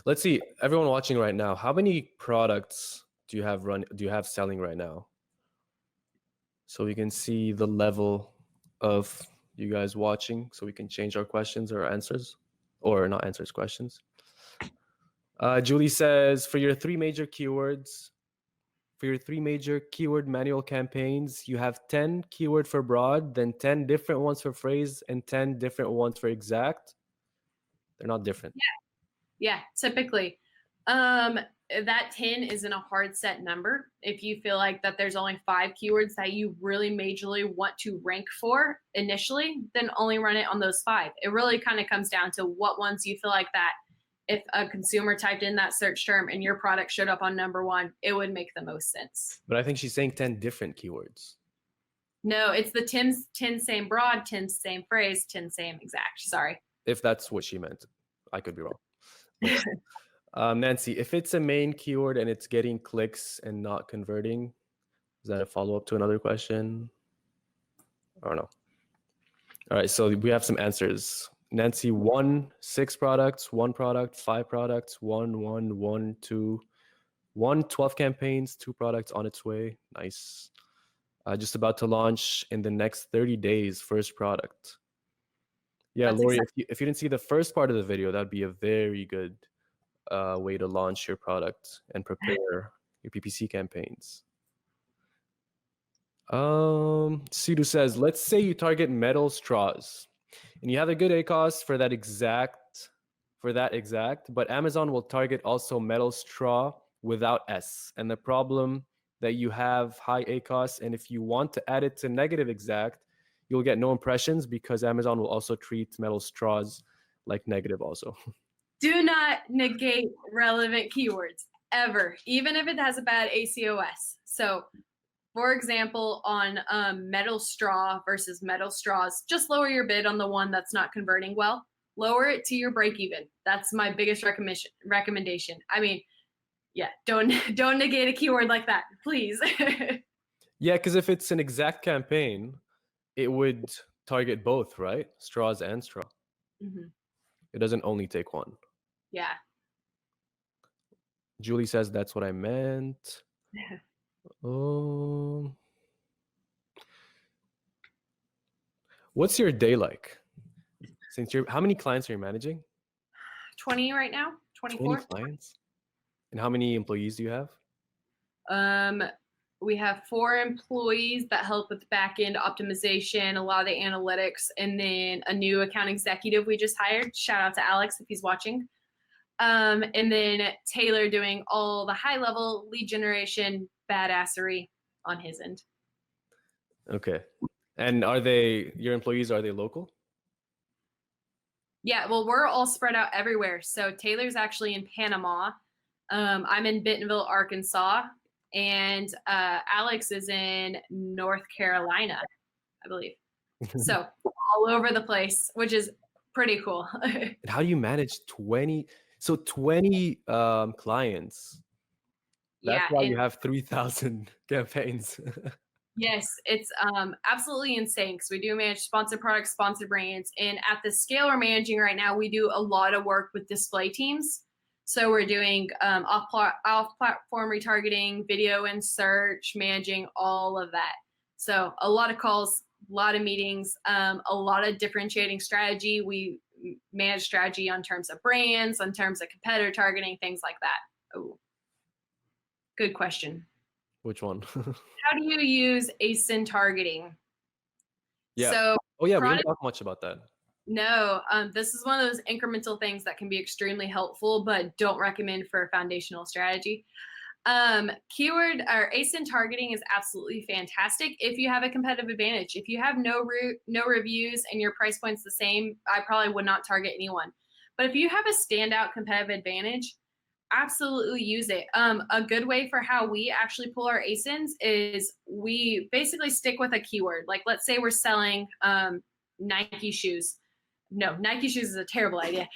Let's see. Everyone watching right now, how many products do you have selling right now? So we can see the level of you guys watching, so we can change our questions or answers, or not answers, questions. Julie says, for your three major keyword manual campaigns, you have 10 keyword for broad, then 10 different ones for phrase, and 10 different ones for exact. They're not different. Yeah, typically. That 10 isn't a hard set number. If you feel like that there's only 5 keywords that you really majorly want to rank for initially, then only run it on those 5. It really kind of comes down to what ones you feel like that if a consumer typed in that search term and your product showed up on number 1, it would make the most sense. But I think she's saying 10 different keywords. No, it's the 10 same broad, 10 same phrase, 10 same exact. Sorry. If that's what she meant. I could be wrong. Nancy, if it's a main keyword and it's getting clicks and not converting, is that a follow-up to another question? I don't know. All right, so we have some answers. Nancy, 1, 6 products, 1 product, 5 products, 1, 1, 1, 2, 1, 12 campaigns, 2 products on its way. Nice. Just about to launch in the next 30 days, first product. Yeah, That's Lori, if you didn't see the first part of the video, that'd be a very good way to launch your product and prepare your PPC campaigns. Sidhu says, let's say you target metal straws and you have a good ACOS for that exact, but Amazon will target also metal straw without S. And the problem that you have high ACOS, and if you want to add it to negative exact, you'll get no impressions because Amazon will also treat metal straws like negative also. Do not negate relevant keywords ever, even if it has a bad ACOS. So, for example, on metal straw versus metal straws, just lower your bid on the one that's not converting well. Lower it to your break even. That's my biggest recommendation. I mean, yeah, don't negate a keyword like that, please. Yeah, because if it's an exact campaign, it would target both, right? Straws and straw. Mm-hmm. It doesn't only take one. Yeah. Julie says that's what I meant. What's your day like? How many clients are you managing? 20 right now. 24. 20 clients. And how many employees do you have? We have 4 employees that help with the back end optimization, a lot of the analytics, and then a new account executive we just hired. Shout out to Alex if he's watching. And then Taylor doing all the high level lead generation badassery on his end. Okay. And your employees, are they local? Yeah, well, we're all spread out everywhere. So Taylor's actually in Panama. I'm in Bentonville, Arkansas. And Alex is in North Carolina, I believe. So all over the place, which is pretty cool. And how do you manage 20? So 20 clients. That's why you have 3,000 campaigns. Yes, it's absolutely insane because we do manage sponsored products, sponsored brands. And at the scale we're managing right now, we do a lot of work with display teams. So we're doing off-platform retargeting, video and search, managing all of that. So a lot of calls, a lot of meetings, a lot of differentiating strategy. We manage strategy on terms of brands, on terms of competitor targeting, things like that. Oh, good question. Which one? How do you use ASIN targeting? Yeah. So, we didn't talk much about that. No, this is one of those incremental things that can be extremely helpful, but don't recommend for a foundational strategy. Keyword or ASIN targeting is absolutely fantastic if you have a competitive advantage. If you have no reviews and your price point's the same, I probably would not target anyone. But if you have a standout competitive advantage, absolutely use it. A good way for how we actually pull our ASINs is we basically stick with a keyword. Like let's say we're selling Nike shoes. No, Nike shoes is a terrible idea.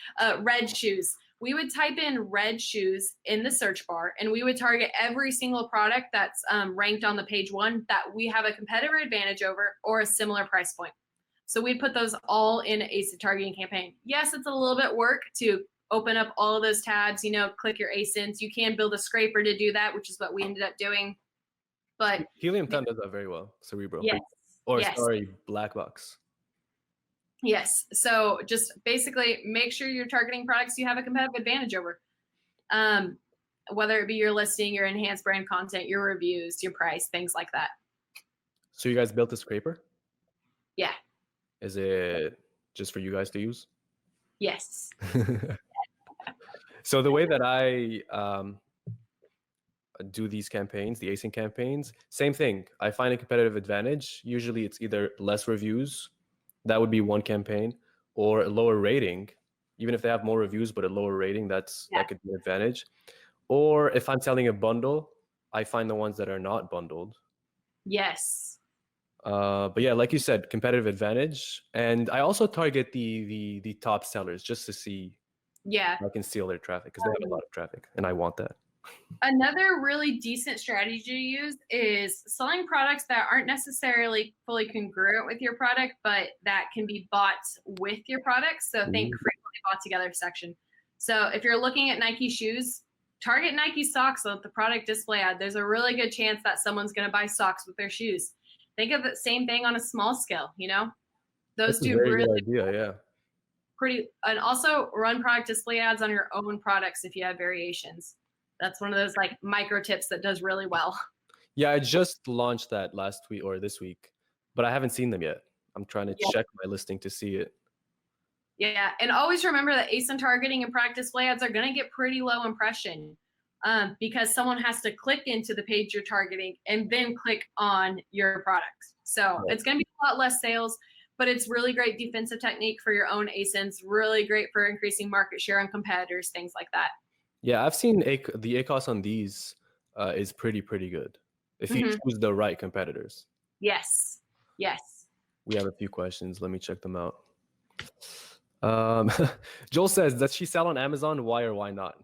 Red shoes. We would type in red shoes in the search bar and we would target every single product that's ranked on the page 1 that we have a competitive advantage over or a similar price point. So we'd put those all in an ASIN targeting campaign. Yes, it's a little bit work to open up all of those tabs, click your ASINs. You can build a scraper to do that, which is what we ended up doing. But Helium 10 does that very well. Cerebro. Yes. Or sorry, Black Box. Yes. So just basically make sure you're targeting products you have a competitive advantage over. Whether it be your listing, your enhanced brand content, your reviews, your price, things like that. So you guys built a scraper? Yeah. Is it just for you guys to use? Yes. So the way that I do these campaigns, the async campaigns, same thing. I find a competitive advantage. Usually it's either less reviews, that would be one campaign, or a lower rating. Even if they have more reviews but a lower rating, that could be an advantage. Or if I'm selling a bundle, I find the ones that are not bundled. Yes. But yeah, like you said, competitive advantage. And I also target the top sellers just to see if I can steal their traffic, because they have a lot of traffic and I want that. Another really decent strategy to use is selling products that aren't necessarily fully congruent with your product, but that can be bought with your product. So think frequently bought together section. So if you're looking at Nike shoes, target Nike socks with the product display ad. There's a really good chance that someone's going to buy socks with their shoes. Think of the same thing on a small scale, you know? Those That's a two very really good idea, yeah. and also run product display ads on your own products if you have variations. That's one of those like micro tips that does really well. Yeah, I just launched that last week or this week, but I haven't seen them yet. I'm trying to check my listing to see it. Yeah, and always remember that ASIN targeting and product display ads are going to get pretty low impression because someone has to click into the page you're targeting and then click on your product. So it's going to be a lot less sales, but it's really great defensive technique for your own ASINs, really great for increasing market share on competitors, things like that. Yeah, I've seen the ACOS on these is pretty good if you choose the right competitors. Yes. Yes. We have a few questions. Let me check them out. Joel says, does she sell on Amazon? Why or why not?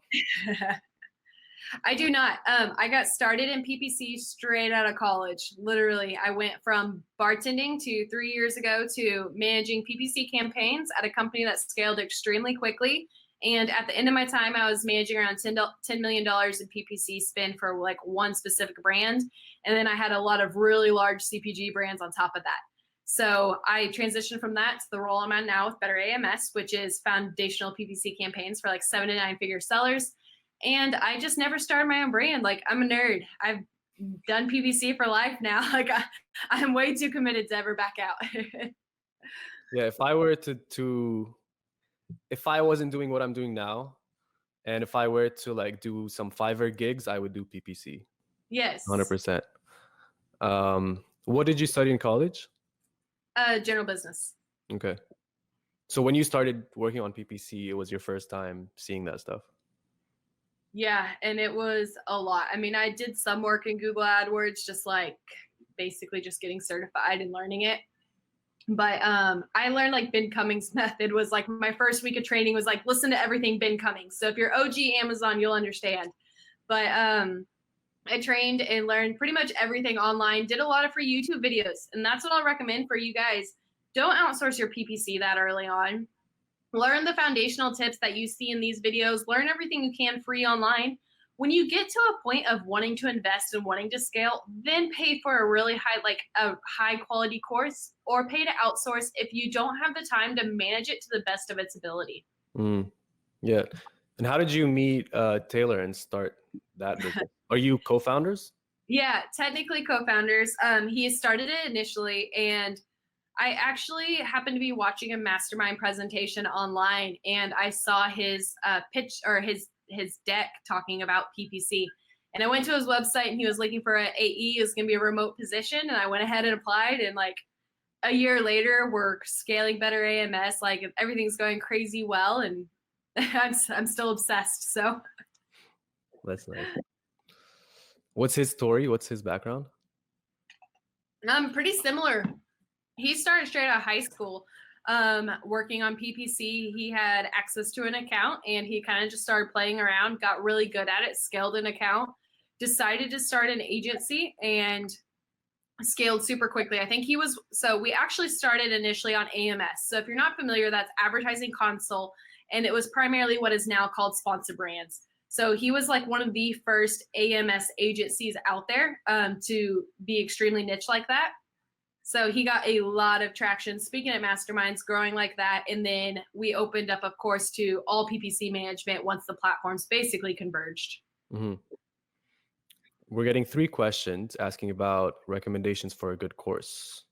I do not. I got started in PPC straight out of college. Literally, I went from bartending 3 years ago to managing PPC campaigns at a company that scaled extremely quickly. And at the end of my time, I was managing around $10 million in PPC spend for like one specific brand. And then I had a lot of really large CPG brands on top of that. So I transitioned from that to the role I'm at now with Better AMS, which is foundational PPC campaigns for like 7 to 9 figure sellers. And I just never started my own brand. Like, I'm a nerd. I've done PPC for life now. Like, I'm way too committed to ever back out. Yeah, if I were if I wasn't doing what I'm doing now, and if I were to like do some Fiverr gigs, I would do PPC. Yes. 100%. What did you study in college? General business. Okay. So when you started working on PPC, it was your first time seeing that stuff? Yeah, and it was a lot. I mean, I did some work in Google AdWords, just like basically just getting certified and learning it. But I learned like Ben Cummings' method was like my first week of training was like, listen to everything Ben Cummings. So if you're OG Amazon, you'll understand. But I trained and learned pretty much everything online, did a lot of free YouTube videos. And that's what I'll recommend for you guys. Don't outsource your PPC that early on. Learn the foundational tips that you see in these videos. Learn everything you can free online. When you get to a point of wanting to invest and wanting to scale, then pay for a really high quality course, or pay to outsource if you don't have the time to manage it to the best of its ability. Yeah. And how did you meet Taylor and start that business? Are you co-founders? Yeah, technically co-founders. He started it initially, and I actually happened to be watching a mastermind presentation online, and I saw his pitch or his deck talking about PPC. And I went to his website, and he was looking for an AE. It was going to be a remote position, and I went ahead and applied. And like a year later, we're scaling Better AMS. Like everything's going crazy well, and I'm still obsessed. So that's nice. What's his story? What's his background? Pretty similar. He started straight out of high school working on PPC. He had access to an account, and he kind of just started playing around, got really good at it, scaled an account, decided to start an agency, and scaled super quickly. I think so we actually started initially on AMS. So if you're not familiar, that's Advertising Console, and it was primarily what is now called Sponsored Brands. So he was like one of the first AMS agencies out there to be extremely niche like that. So he got a lot of traction. Speaking of masterminds, growing like that. And then we opened up, of course, to all PPC management once the platforms basically converged. Mm-hmm. We're getting 3 questions asking about recommendations for a good course.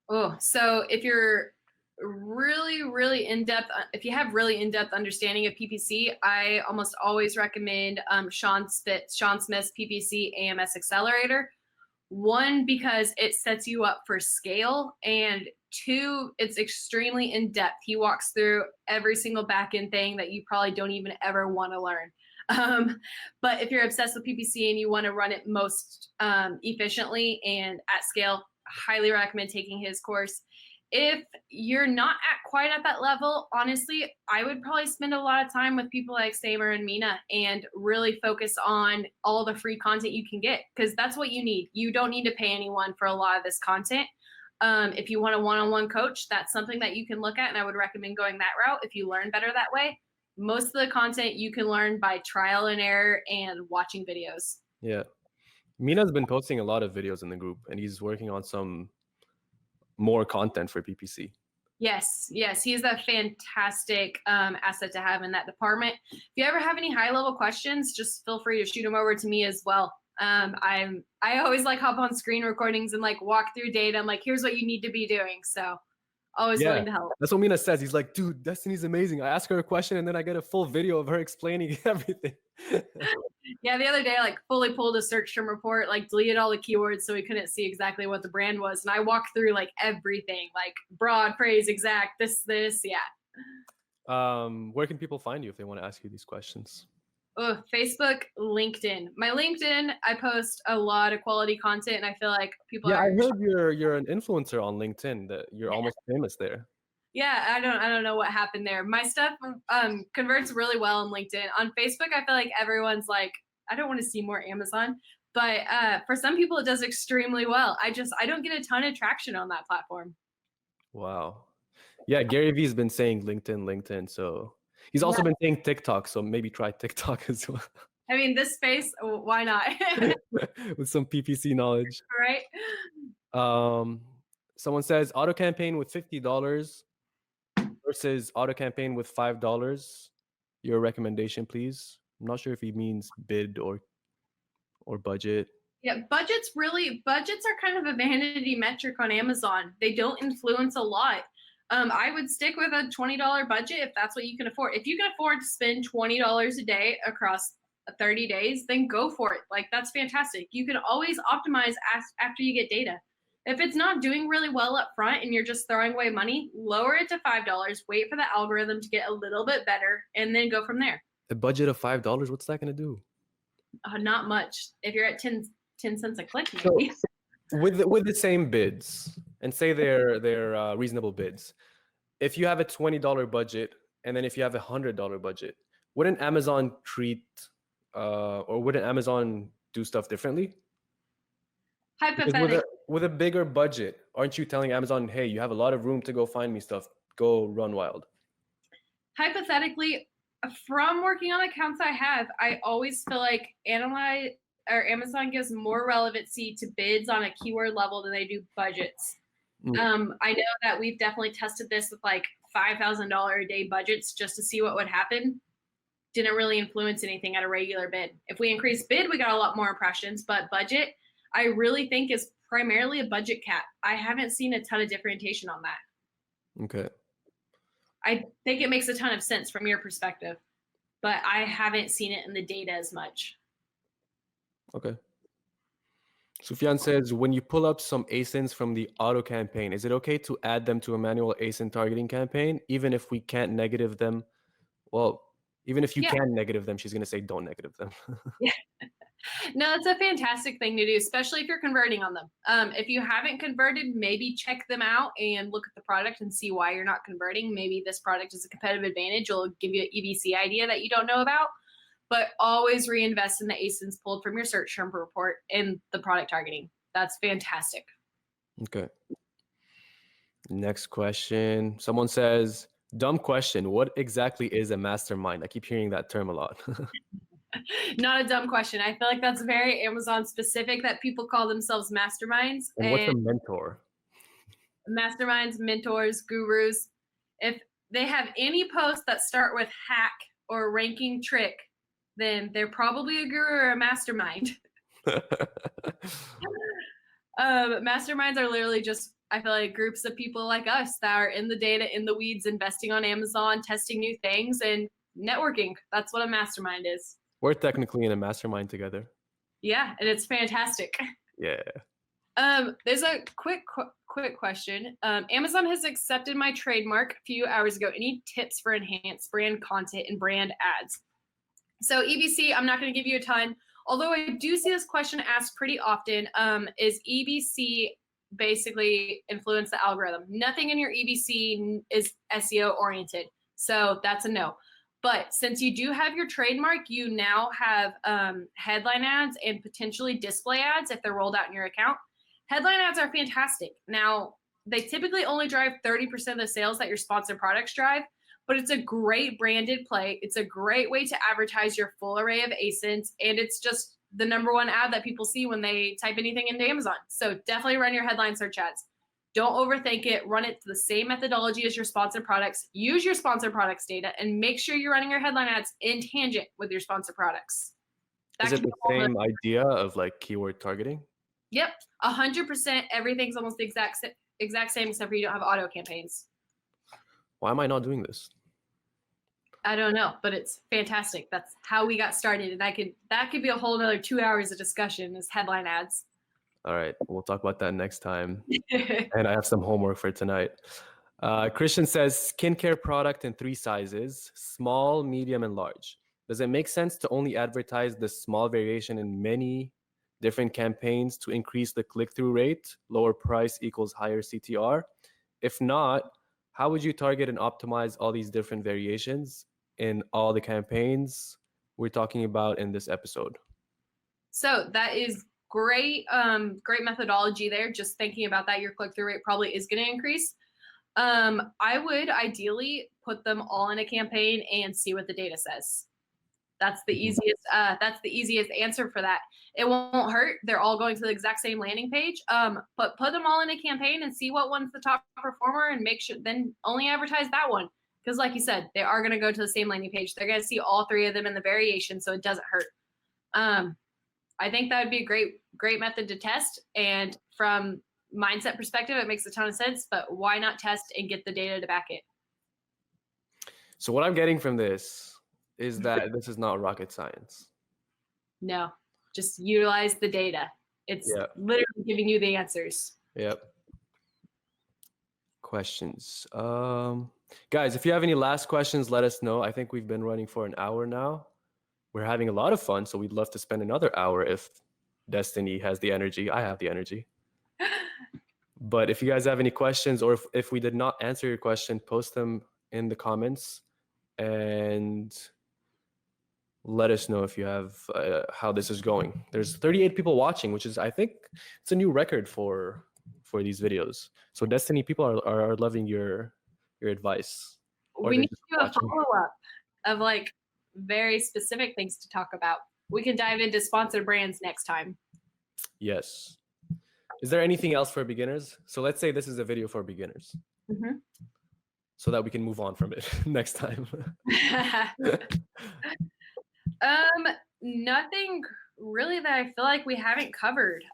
Oh, so if you're really in-depth, if you have really in-depth understanding of PPC, I almost always recommend Sean Smith's PPC AMS Accelerator. 1, because it sets you up for scale, and 2, it's extremely in-depth. He walks through every single back-end thing that you probably don't even ever want to learn. But if you're obsessed with PPC and you want to run it most efficiently and at scale, highly recommend taking his course. If you're not quite at that level, honestly, I would probably spend a lot of time with people like Samer and Mina and really focus on all the free content you can get, because that's what you need. You don't need to pay anyone for a lot of this content. If you want a one-on-one coach, that's something that you can look at, and I would recommend going that route if you learn better that way. Most of the content you can learn by trial and error and watching videos. Yeah. Mina's been posting a lot of videos in the group, and he's working on some more content for PPC. Yes, he's a fantastic asset to have in that department. If you ever have any high-level questions, just feel free to shoot them over to me as well. I always like hop on screen recordings and like walk through data. I'm like, here's what you need to be doing. So always willing to help. That's what Mina says. He's like, dude, Destiny's amazing. I ask her a question and then I get a full video of her explaining everything. Yeah, the other day, I like fully pulled a search term report, like deleted all the keywords so we couldn't see exactly what the brand was. And I walked through like everything, like broad, phrase, exact, this, yeah. Where can people find you if they want to ask you these questions? Oh, Facebook, LinkedIn. My LinkedIn, I post a lot of quality content, and I feel like people I are. heard you're an influencer on LinkedIn. That you're almost famous there. Yeah, I don't know what happened there. My stuff converts really well on LinkedIn. On Facebook, I feel like everyone's like, I don't want to see more Amazon, but for some people, it does extremely well. I don't get a ton of traction on that platform. Wow. Yeah, Gary Vee's been saying LinkedIn, so he's also been saying TikTok, so maybe try TikTok as well. I mean, this space, why not? With some PPC knowledge. Right. Someone says auto campaign with $50 versus auto campaign with $5. Your recommendation, please. I'm not sure if he means bid or budget. Yeah, budgets are kind of a vanity metric on Amazon. They don't influence a lot. I would stick with a $20 budget if that's what you can afford. If you can afford to spend $20 a day across 30 days, then go for it. Like, that's fantastic. You can always optimize after you get data. If it's not doing really well up front and you're just throwing away money, lower it to $5, wait for the algorithm to get a little bit better, and then go from there. A budget of $5, what's that going to do? Not much. If you're at 10 cents a click, maybe. So, with the same bids, and say they're reasonable bids, if you have a $20 budget and then if you have a $100 budget, wouldn't Amazon treat or wouldn't Amazon do stuff differently? Hypothetically, with a bigger budget, aren't you telling Amazon, hey, you have a lot of room to go find me stuff, go run wild? Hypothetically, from working on accounts I have, I always feel like Amazon gives more relevancy to bids on a keyword level than they do budgets. I know that we've definitely tested this with like $5,000 a day budgets just to see what would happen. Didn't really influence anything at a regular bid. If we increase bid, we got a lot more impressions, but budget, I really think, is primarily a budget cap. I haven't seen a ton of differentiation on that. Okay. I think it makes a ton of sense from your perspective, but I haven't seen it in the data as much. Okay. Sufyan says, when you pull up some ASINs from the auto campaign, is it okay to add them to a manual ASIN targeting campaign, even if we can't negative them? Well, even if you can negative them, she's going to say don't negative them. Yeah. No, it's a fantastic thing to do, especially if you're converting on them. If you haven't converted, maybe check them out and look at the product and see why you're not converting. Maybe this product is a competitive advantage. It'll give you an EBC idea that you don't know about. But always reinvest in the ASINs pulled from your search term report and the product targeting. That's fantastic. Okay. Next question. Someone says, dumb question. What exactly is a mastermind? I keep hearing that term a lot. Not a dumb question. I feel like that's very Amazon specific that people call themselves masterminds. And what's a mentor? Masterminds, mentors, gurus. If they have any posts that start with hack or ranking trick, then they're probably a guru or a mastermind. Masterminds are literally just, I feel like, groups of people like us that are in the data, in the weeds, investing on Amazon, testing new things, and networking. That's what a mastermind is. We're technically in a mastermind together. Yeah, and it's fantastic. Yeah. There's a quick question. Amazon has accepted my trademark a few hours ago. Any tips for enhanced brand content and brand ads? So EBC, I'm not going to give you a ton, although I do see this question asked pretty often. Is EBC basically influence the algorithm? Nothing in your EBC is SEO oriented, so that's a no. But since you do have your trademark, you now have headline ads and potentially display ads if they're rolled out in your account. Headline ads are fantastic. Now, they typically only drive 30% of the sales that your sponsored products drive, but it's a great branded play. It's a great way to advertise your full array of ASINs, and it's just the #1 ad that people see when they type anything into Amazon. So definitely run your headline search ads. Don't overthink it. Run it to the same methodology as your sponsored products. Use your sponsored products data and make sure you're running your headline ads in tangent with your sponsored products. Is it the same idea of like keyword targeting? Yep, 100%. Everything's almost the exact same, except for you don't have auto campaigns. Why am I not doing this? I don't know, but it's fantastic. That's how we got started, and that could be a whole another 2 hours of discussion is headline ads. All right, we'll talk about that next time. And I have some homework for tonight. Christian says, skincare product in 3 sizes, small, medium, and large. Does it make sense to only advertise the small variation in many different campaigns to increase the click-through rate? Lower price equals higher CTR. If not, how would you target and optimize all these different variations in all the campaigns we're talking about in this episode? So that is great methodology there. Just thinking about that, your click-through rate probably is going to increase. I would ideally put them all in a campaign and see what the data says. That's the easiest. That's the easiest answer for that. It won't hurt. They're all going to the exact same landing page. But put them all in a campaign and see what one's the top performer, and make sure then only advertise that one. Because like you said, they are going to go to the same landing page. They're going to see all 3 of them in the variation, so it doesn't hurt. I think that would be a great method to test. And from mindset perspective, it makes a ton of sense. But why not test and get the data to back it? So what I'm getting from this is that this is not rocket science. No, just utilize the data. It's literally giving you the answers. Yep. Questions. Guys, if you have any last questions, let us know. I think we've been running for an hour now. We're having a lot of fun, so we'd love to spend another hour if Destaney has the energy. I have the energy. But if you guys have any questions, or if we did not answer your question, post them in the comments and let us know if you have how this is going. There's 38 people watching, which is, I think, it's a new record for these videos. So Destaney, people are loving your advice. We need to do a follow-up of like very specific things to talk about. We can dive into sponsored brands next time. Yes. Is there anything else for beginners? So let's say this is a video for beginners. Mm-hmm. So that we can move on from it next time. Nothing really that I feel like we haven't covered.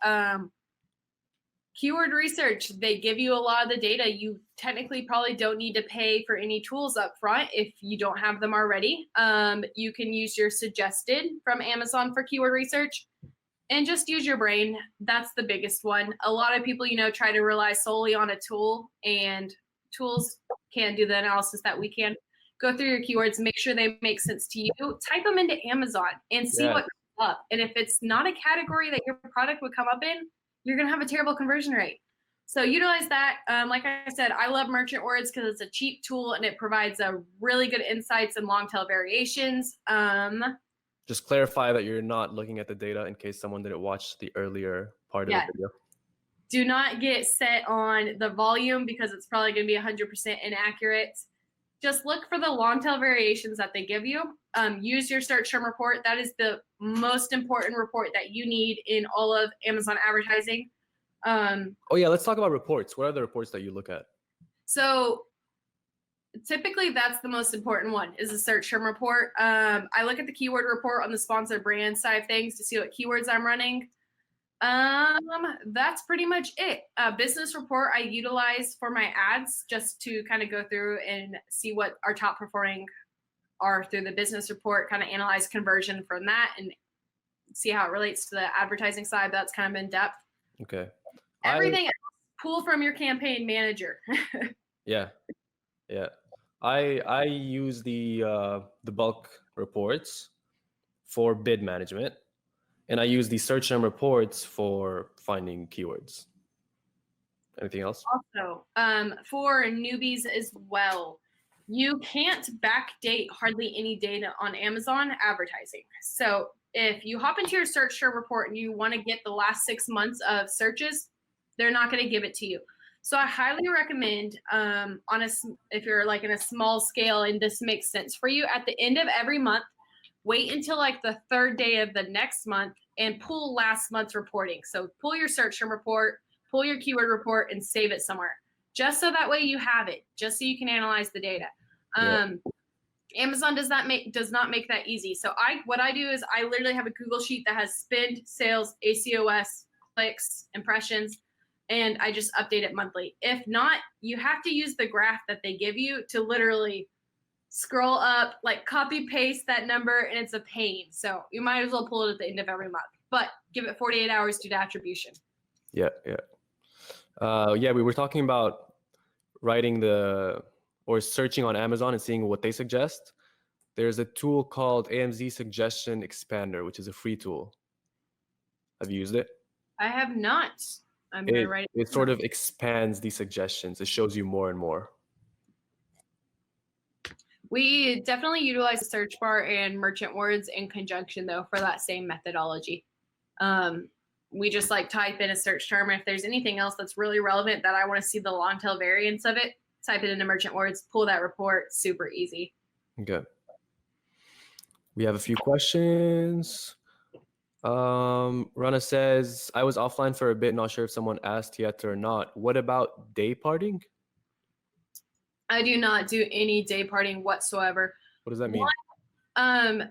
Keyword research, they give you a lot of the data. You technically probably don't need to pay for any tools up front if you don't have them already. You can use your suggested from Amazon for keyword research and just use your brain. That's the biggest one. A lot of people, try to rely solely on a tool, and tools can't do the analysis that we can. Go through your keywords, make sure they make sense to you. Type them into Amazon and see what comes up. And if it's not a category that your product would come up in, you're going to have a terrible conversion rate. So utilize that. Like I said, I love merchant words because it's a cheap tool and it provides a really good insights and long tail variations. Just clarify that you're not looking at the data in case someone didn't watch the earlier part of the video. Do not get set on the volume because it's probably going to be 100% inaccurate. just look for the long tail variations that they give you. Use your search term report. That is the most important report that you need in all of Amazon advertising. Oh yeah, let's talk about reports. What are the reports that you look at? So typically that's the most important one, is a search term report. I look at the keyword report on the sponsored brand side of things to see what keywords I'm running. That's pretty much it. Business report I utilize for my ads, just to kind of go through and see what our top performing are through the business report, kind of analyze conversion from that and see how it relates to the advertising side. That's kind of in depth. Okay. Everything else, pull from your campaign manager. Yeah. I use the bulk reports for bid management, and I use the search term reports for finding keywords. Anything else? Also, for newbies as well, you can't backdate hardly any data on Amazon advertising. So if you hop into your search term report and you want to get the last 6 months of searches, they're not going to give it to you. So I highly recommend, if you're like in a small scale and this makes sense for you, at the end of every month, wait until like the 3rd day of the next month and pull last month's reporting. So pull your search term report, pull your keyword report, and save it somewhere, just so that way you have it, just so you can analyze the data. Amazon does not make that easy. So what I do is I literally have a Google sheet that has spend, sales, ACOS, clicks, impressions, and I just update it monthly. If not, you have to use the graph that they give you to literally scroll up, like copy paste that number, and it's a pain. So you might as well pull it at the end of every month, but give it 48 hours to do attribution. Yeah. We were talking about writing or searching on Amazon and seeing what they suggest. There's a tool called AMZ Suggestion Expander, which is a free tool. Have you used it? I have not. I'm going to write it. It sort of expands the suggestions. It shows you more and more. We definitely utilize the search bar and merchant words in conjunction, though, for that same methodology. We just like type in a search term. If there's anything else that's really relevant that I want to see the long tail variants of it, type it into merchant words, pull that report, super easy. Okay. We have a few questions. Rana says, I was offline for a bit, not sure if someone asked yet or not. What about day parting? I do not do any day parting whatsoever. What does that mean?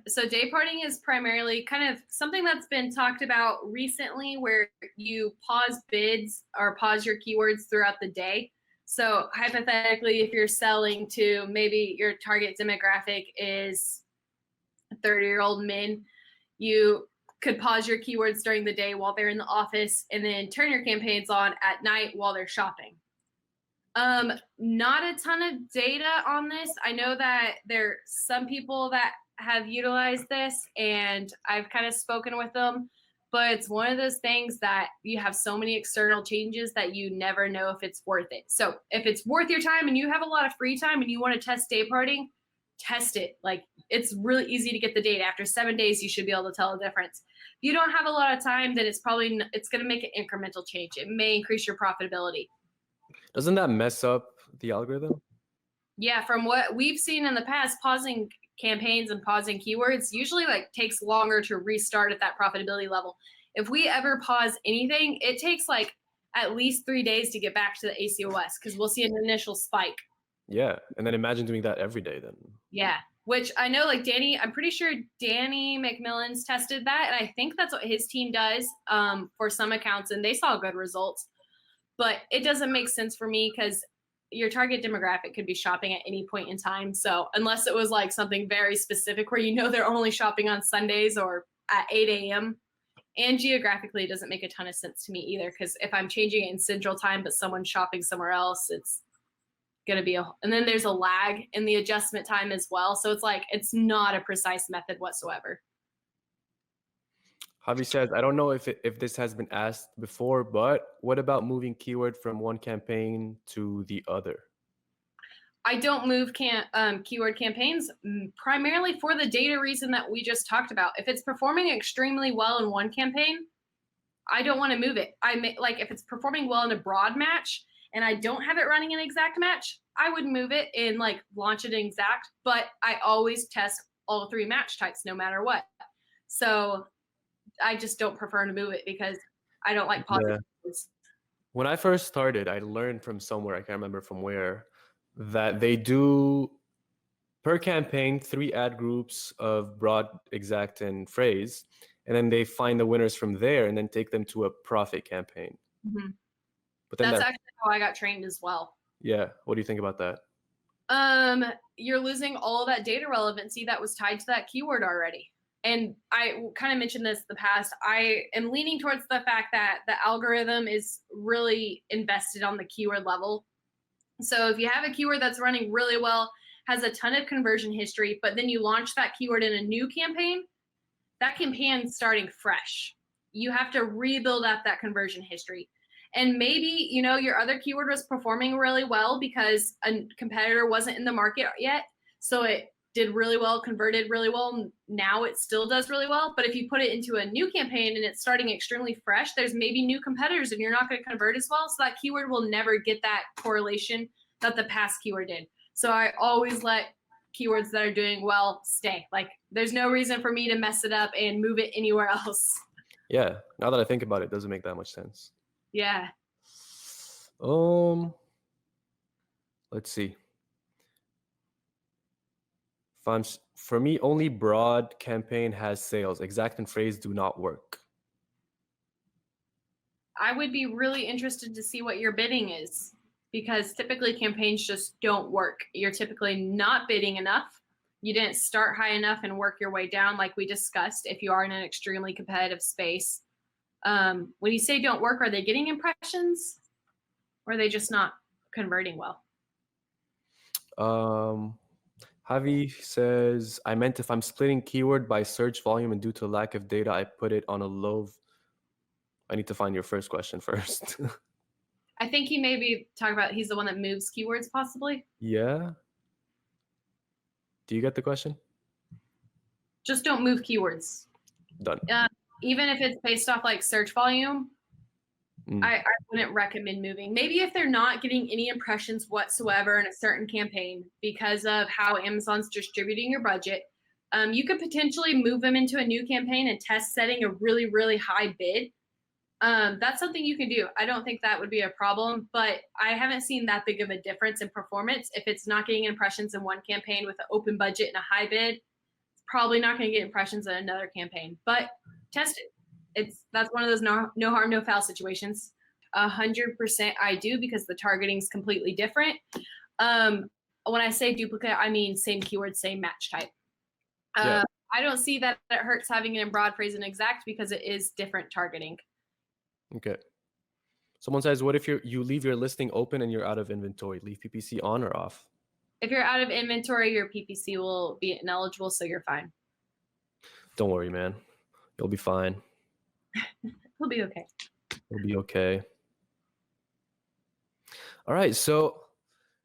So day parting is primarily kind of something that's been talked about recently, where you pause bids or pause your keywords throughout the day. So hypothetically, if you're selling to, maybe your target demographic is 30-year-old men, you could pause your keywords during the day while they're in the office and then turn your campaigns on at night while they're shopping. Not a ton of data on this. I know that there are some people that have utilized this, and I've kind of spoken with them, but it's one of those things that you have so many external changes that you never know if it's worth it. So if it's worth your time and you have a lot of free time and you want to test day parting, test it. Like, it's really easy to get the data. After 7 days, you should be able to tell a difference. If you don't have a lot of time, then it's going to make an incremental change. It may increase your profitability. Doesn't that mess up the algorithm? Yeah, from what we've seen in the past, pausing campaigns and pausing keywords usually like takes longer to restart at that profitability level. If we ever pause anything, it takes like at least 3 days to get back to the ACOS, because we'll see an initial spike. Yeah, and then imagine doing that every day then. Yeah, which I know, like Danny, I'm pretty sure Danny McMillan's tested that, and I think that's what his team does for some accounts, and they saw good results. But it doesn't make sense for me, because your target demographic could be shopping at any point in time. So unless it was like something very specific where you know they're only shopping on Sundays or at 8 a.m. And geographically, it doesn't make a ton of sense to me either, because if I'm changing it in Central Time but someone's shopping somewhere else, it's going to be and then there's a lag in the adjustment time as well. So it's like, it's not a precise method whatsoever. Javi says, I don't know if this has been asked before, but what about moving keyword from one campaign to the other? I don't move keyword campaigns primarily for the data reason that we just talked about. If it's performing extremely well in one campaign, I don't want to move it. If it's performing well in a broad match and I don't have it running an exact match, I would move it and like launch it in exact, but I always test all 3 match types no matter what. So I just don't prefer to move it because I don't like pauses. Yeah. When I first started, I learned from somewhere, I can't remember from where, that they do per campaign 3 ad groups of broad, exact, and phrase, and then they find the winners from there and then take them to a profit campaign. Mm-hmm. But then that's actually how I got trained as well. Yeah. What do you think about that? You're losing all of that data relevancy that was tied to that keyword already. And I kind of mentioned this in the past. I am leaning towards the fact that the algorithm is really invested on the keyword level. So if you have a keyword that's running really well, has a ton of conversion history, but then you launch that keyword in a new campaign, that campaign's starting fresh. You have to rebuild up that conversion history. And maybe, you know, your other keyword was performing really well because a competitor wasn't in the market yet. So it did really well, converted really well. Now it still does really well. But if you put it into a new campaign and it's starting extremely fresh, there's maybe new competitors and you're not going to convert as well. So that keyword will never get that correlation that the past keyword did. So I always let keywords that are doing well stay. Like there's no reason for me to mess it up and move it anywhere else. Yeah. Now that I think about it, it doesn't make that much sense. Yeah. Let's see. For me, only broad campaign has sales. Exact and phrase do not work. I would be really interested to see what your bidding is, because typically campaigns just don't work. You're typically not bidding enough. You didn't start high enough and work your way down like we discussed if you are in an extremely competitive space. When you say don't work, are they getting impressions or are they just not converting well? Javi says, I meant if I'm splitting keyword by search volume and due to lack of data, I put it on a low. I need to find your first question first. I think he may be talking about he's the one that moves keywords possibly. Yeah. Do you get the question? Just don't move keywords. Done. Even if it's based off like search volume, I wouldn't recommend moving. Maybe if they're not getting any impressions whatsoever in a certain campaign because of how Amazon's distributing your budget, you could potentially move them into a new campaign and test setting a really, really high bid. That's something you can do. I don't think that would be a problem, but I haven't seen that big of a difference in performance. If it's not getting impressions in one campaign with an open budget and a high bid, it's probably not going to get impressions in another campaign, but test it. That's one of those no harm, no foul situations. 100% I do, because the targeting is completely different. When I say duplicate, I mean same keyword, same match type. Yeah. I don't see that it hurts having it in broad, phrase, and exact because it is different targeting. Okay. Someone says, what if you leave your listing open and you're out of inventory? Leave PPC on or off? If you're out of inventory, your PPC will be ineligible, so you're fine. Don't worry, man. You'll be fine. We'll be okay. You'll be okay. All right, so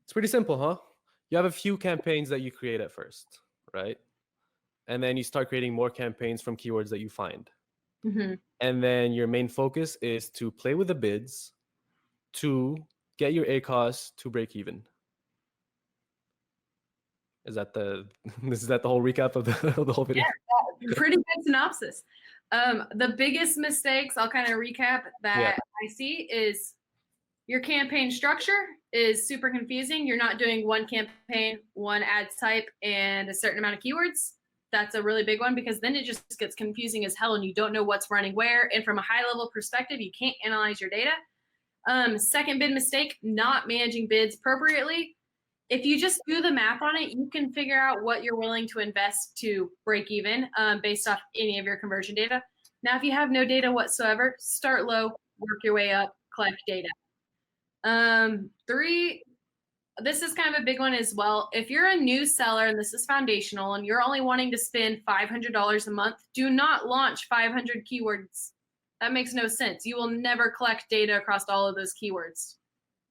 it's pretty simple, huh? You have a few campaigns that you create at first, right? And then you start creating more campaigns from keywords that you find. Mm-hmm. And then your main focus is to play with the bids, to get your ACOS to break even. Is that the whole recap of the whole video? Yeah, pretty good synopsis. The biggest mistakes, I'll kind of recap that I see, is your campaign structure is super confusing. You're not doing one campaign, one ad type, and a certain amount of keywords. That's a really big one, because then it just gets confusing as hell and you don't know what's running where. And from a high level perspective, you can't analyze your data. Second big mistake, not managing bids appropriately. If you just do the math on it, you can figure out what you're willing to invest to break even based off any of your conversion data. Now, if you have no data whatsoever, start low, work your way up, collect data. 3, this is kind of a big one as well. If you're a new seller and this is foundational and you're only wanting to spend $500 a month, do not launch 500 keywords. That makes no sense. You will never collect data across all of those keywords.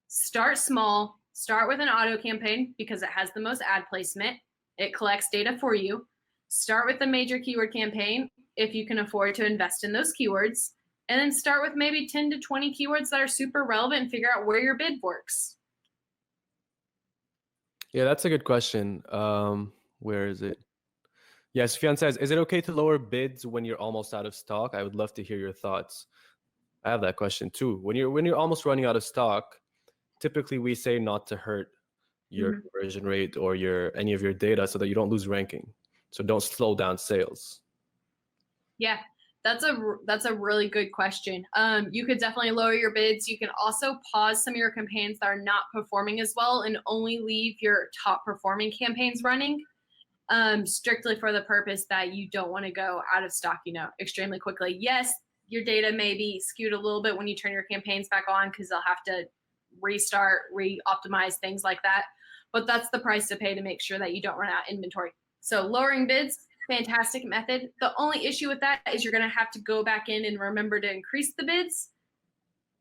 Start small. Start with an auto campaign because it has the most ad placement. It collects data for you. Start with a major keyword campaign if you can afford to invest in those keywords. And then start with maybe 10 to 20 keywords that are super relevant and figure out where your bid works. Yeah, that's a good question. Where is it? Yeah, Sufyan says, is it okay to lower bids when you're almost out of stock? I would love to hear your thoughts. I have that question too. When you're almost running out of stock, typically we say not to hurt your conversion rate or any of your data so that you don't lose ranking. So don't slow down sales. Yeah, that's a really good question. You could definitely lower your bids. You can also pause some of your campaigns that are not performing as well and only leave your top performing campaigns running, strictly for the purpose that you don't want to go out of stock, extremely quickly. Yes, your data may be skewed a little bit when you turn your campaigns back on because they'll have to restart, re-optimize, things like that. But that's the price to pay to make sure that you don't run out of inventory. So lowering bids, fantastic method. The only issue with that is you're going to have to go back in and remember to increase the bids.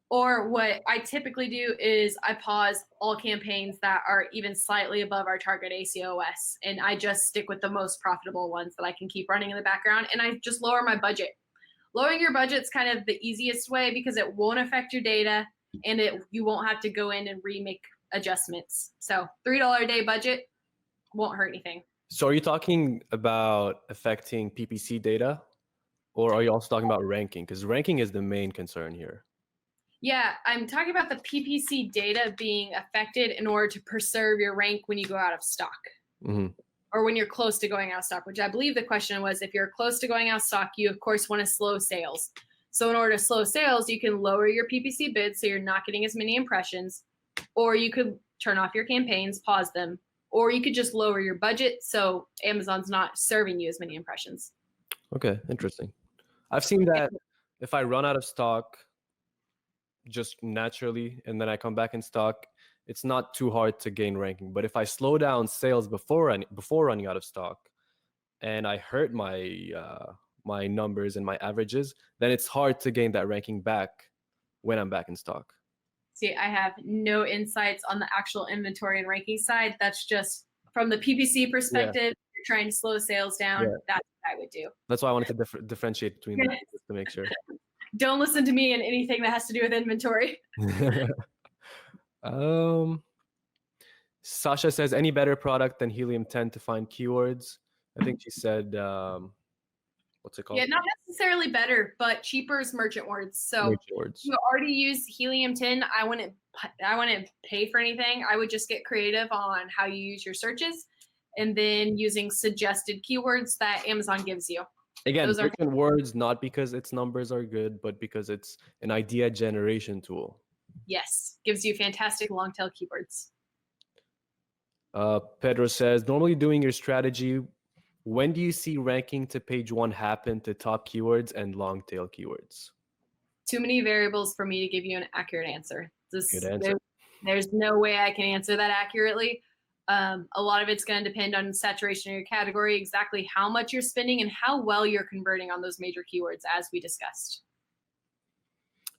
Or what I typically do is I pause all campaigns that are even slightly above our target ACOS, and I just stick with the most profitable ones that I can keep running in the background, and I just lower my budget. Lowering your budget's kind of the easiest way because it won't affect your data, and you won't have to go in and remake adjustments. So $3 a day budget won't hurt anything. So are you talking about affecting PPC data, or are you also talking about ranking? Because ranking is the main concern here. Yeah, I'm talking about the PPC data being affected in order to preserve your rank when you go out of stock. Or when you're close to going out of stock, which I believe the question was, if you're close to going out of stock, you of course want to slow sales. So in order to slow sales, you can lower your PPC bids so you're not getting as many impressions, or you could turn off your campaigns, pause them, or you could just lower your budget so Amazon's not serving you as many impressions. Okay, interesting. I've seen that if I run out of stock just naturally and then I come back in stock, it's not too hard to gain ranking. But if I slow down sales before running out of stock and I hurt my my numbers and my averages, then it's hard to gain that ranking back when I'm back in stock. See, I have no insights on the actual inventory and ranking side. That's just from the PPC perspective. You're trying to slow sales down. Yeah. That's what I would do. That's why I wanted to differentiate between them just to make sure. Don't listen to me in anything that has to do with inventory. Sasha says, any better product than Helium 10 to find keywords? I think she said, what's it called? Yeah, not necessarily better, but cheaper is merchant words. So if you already use Helium 10, I wouldn't pay for anything. I would just get creative on how you use your searches and then using suggested keywords that Amazon gives you. Again, merchant words, not because its numbers are good, but because it's an idea generation tool. Yes, gives you fantastic long tail keywords. Pedro says, normally doing your strategy, when do you see ranking to page 1 happen to top keywords and long tail keywords? Too many variables for me to give you an accurate answer. Good answer. There's no way I can answer that accurately. A lot of it's going to depend on saturation of your category, exactly how much you're spending and how well you're converting on those major keywords, as we discussed.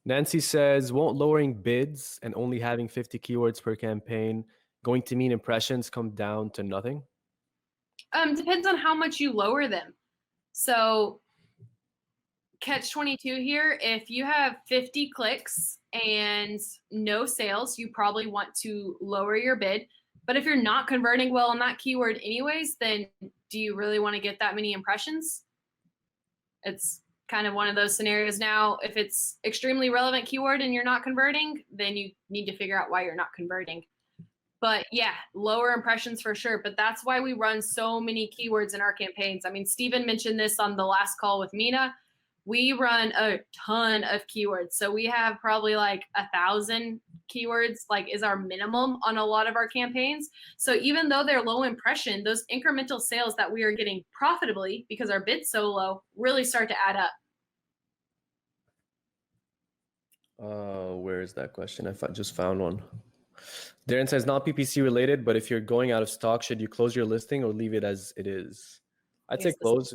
Nancy says, won't lowering bids and only having 50 keywords per campaign going to mean impressions come down to nothing? Depends on how much you lower them. So catch 22 here, if you have 50 clicks and no sales, you probably want to lower your bid. But if you're not converting well on that keyword anyways, then do you really want to get that many impressions? It's kind of one of those scenarios. Now, if it's extremely relevant keyword and you're not converting, then you need to figure out why you're not converting. But yeah, lower impressions for sure. But that's why we run so many keywords in our campaigns. I mean, Steven mentioned this on the last call with Mina. We run a ton of keywords. So we have probably like 1,000 keywords, like is our minimum on a lot of our campaigns. So even though they're low impression, those incremental sales that we are getting profitably because our bid's so low really start to add up. Where is that question? I just found one. Darren says, not PPC related, but if you're going out of stock, should you close your listing or leave it as it is? I'd say close.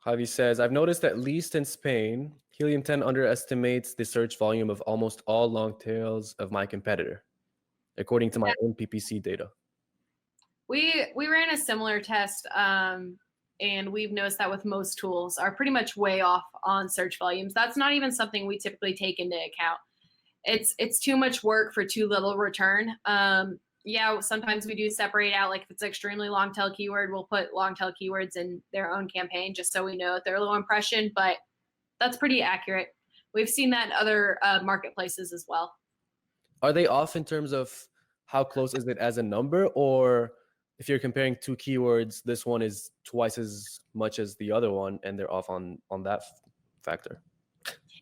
Javi says, I've noticed at least in Spain, Helium 10 underestimates the search volume of almost all long tails of my competitor, according to my own PPC data. We ran a similar test And we've noticed that with most tools are pretty much way off on search volumes. That's not even something we typically take into account. It's too much work for too little return. Yeah, sometimes we do separate out, like if it's an extremely long tail keyword, we'll put long tail keywords in their own campaign just so we know that they're low impression, but that's pretty accurate. We've seen that in other marketplaces as well. Are they off in terms of how close is it as a number, or if you're comparing two keywords, this one is twice as much as the other one and they're off on that factor?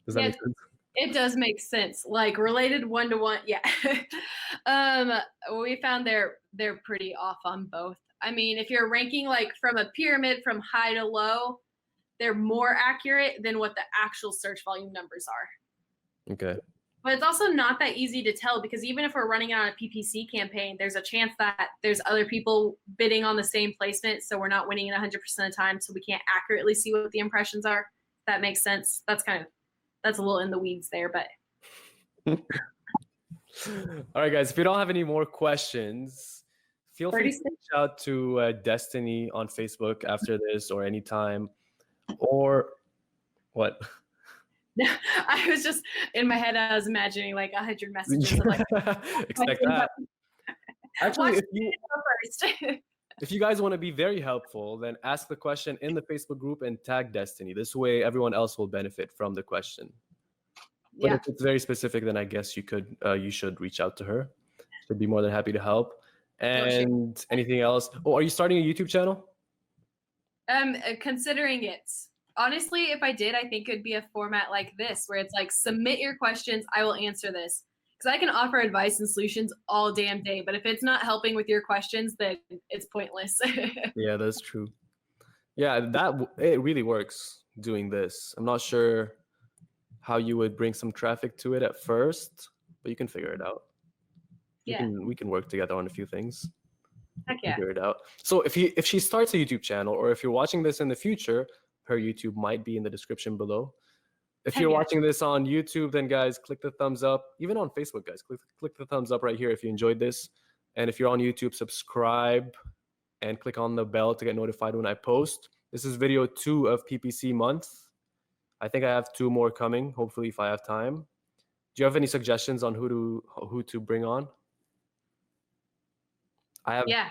Does that make sense? It does make sense. Like related one-to-one. Yeah. We found they're pretty off on both. I mean, if you're ranking like from a pyramid from high to low, they're more accurate than what the actual search volume numbers are. Okay. But it's also not that easy to tell, because even if we're running it on a PPC campaign, there's a chance that there's other people bidding on the same placement. So we're not winning it 100% of the time. So we can't accurately see what the impressions are. If that makes sense. That's a little in the weeds there, but. All right, guys, if you don't have any more questions, feel free to reach out to Destaney on Facebook after this or anytime. Or what? I was just in my head, I was imagining like 100 messages. Of, like, expect that. Actually, if you guys want to be very helpful, then ask the question in the Facebook group and tag Destaney. This way, everyone else will benefit from the question. But if it's very specific, then I guess you should reach out to her. She'd be more than happy to help. And anything else? Oh, are you starting a YouTube channel? Considering it. Honestly, if I did, I think it'd be a format like this, where it's like, submit your questions, I will answer this. Because I can offer advice and solutions all damn day, but if it's not helping with your questions, then it's pointless. Yeah, that's true. Yeah, it really works doing this. I'm not sure how you would bring some traffic to it at first, but you can figure it out. Yeah. We can work together on a few things. Heck yeah. Figure it out. So if she starts a YouTube channel, or if you're watching this in the future, her YouTube might be in the description below. If you're watching this on YouTube, then guys, click the thumbs up. Even on Facebook, guys, click the thumbs up right here if you enjoyed this. And if you're on YouTube, subscribe and click on the bell to get notified when I post. This is video 2 of PPC month. I think I have 2 more coming, hopefully, if I have time. Do you have any suggestions on who to bring on? Yeah,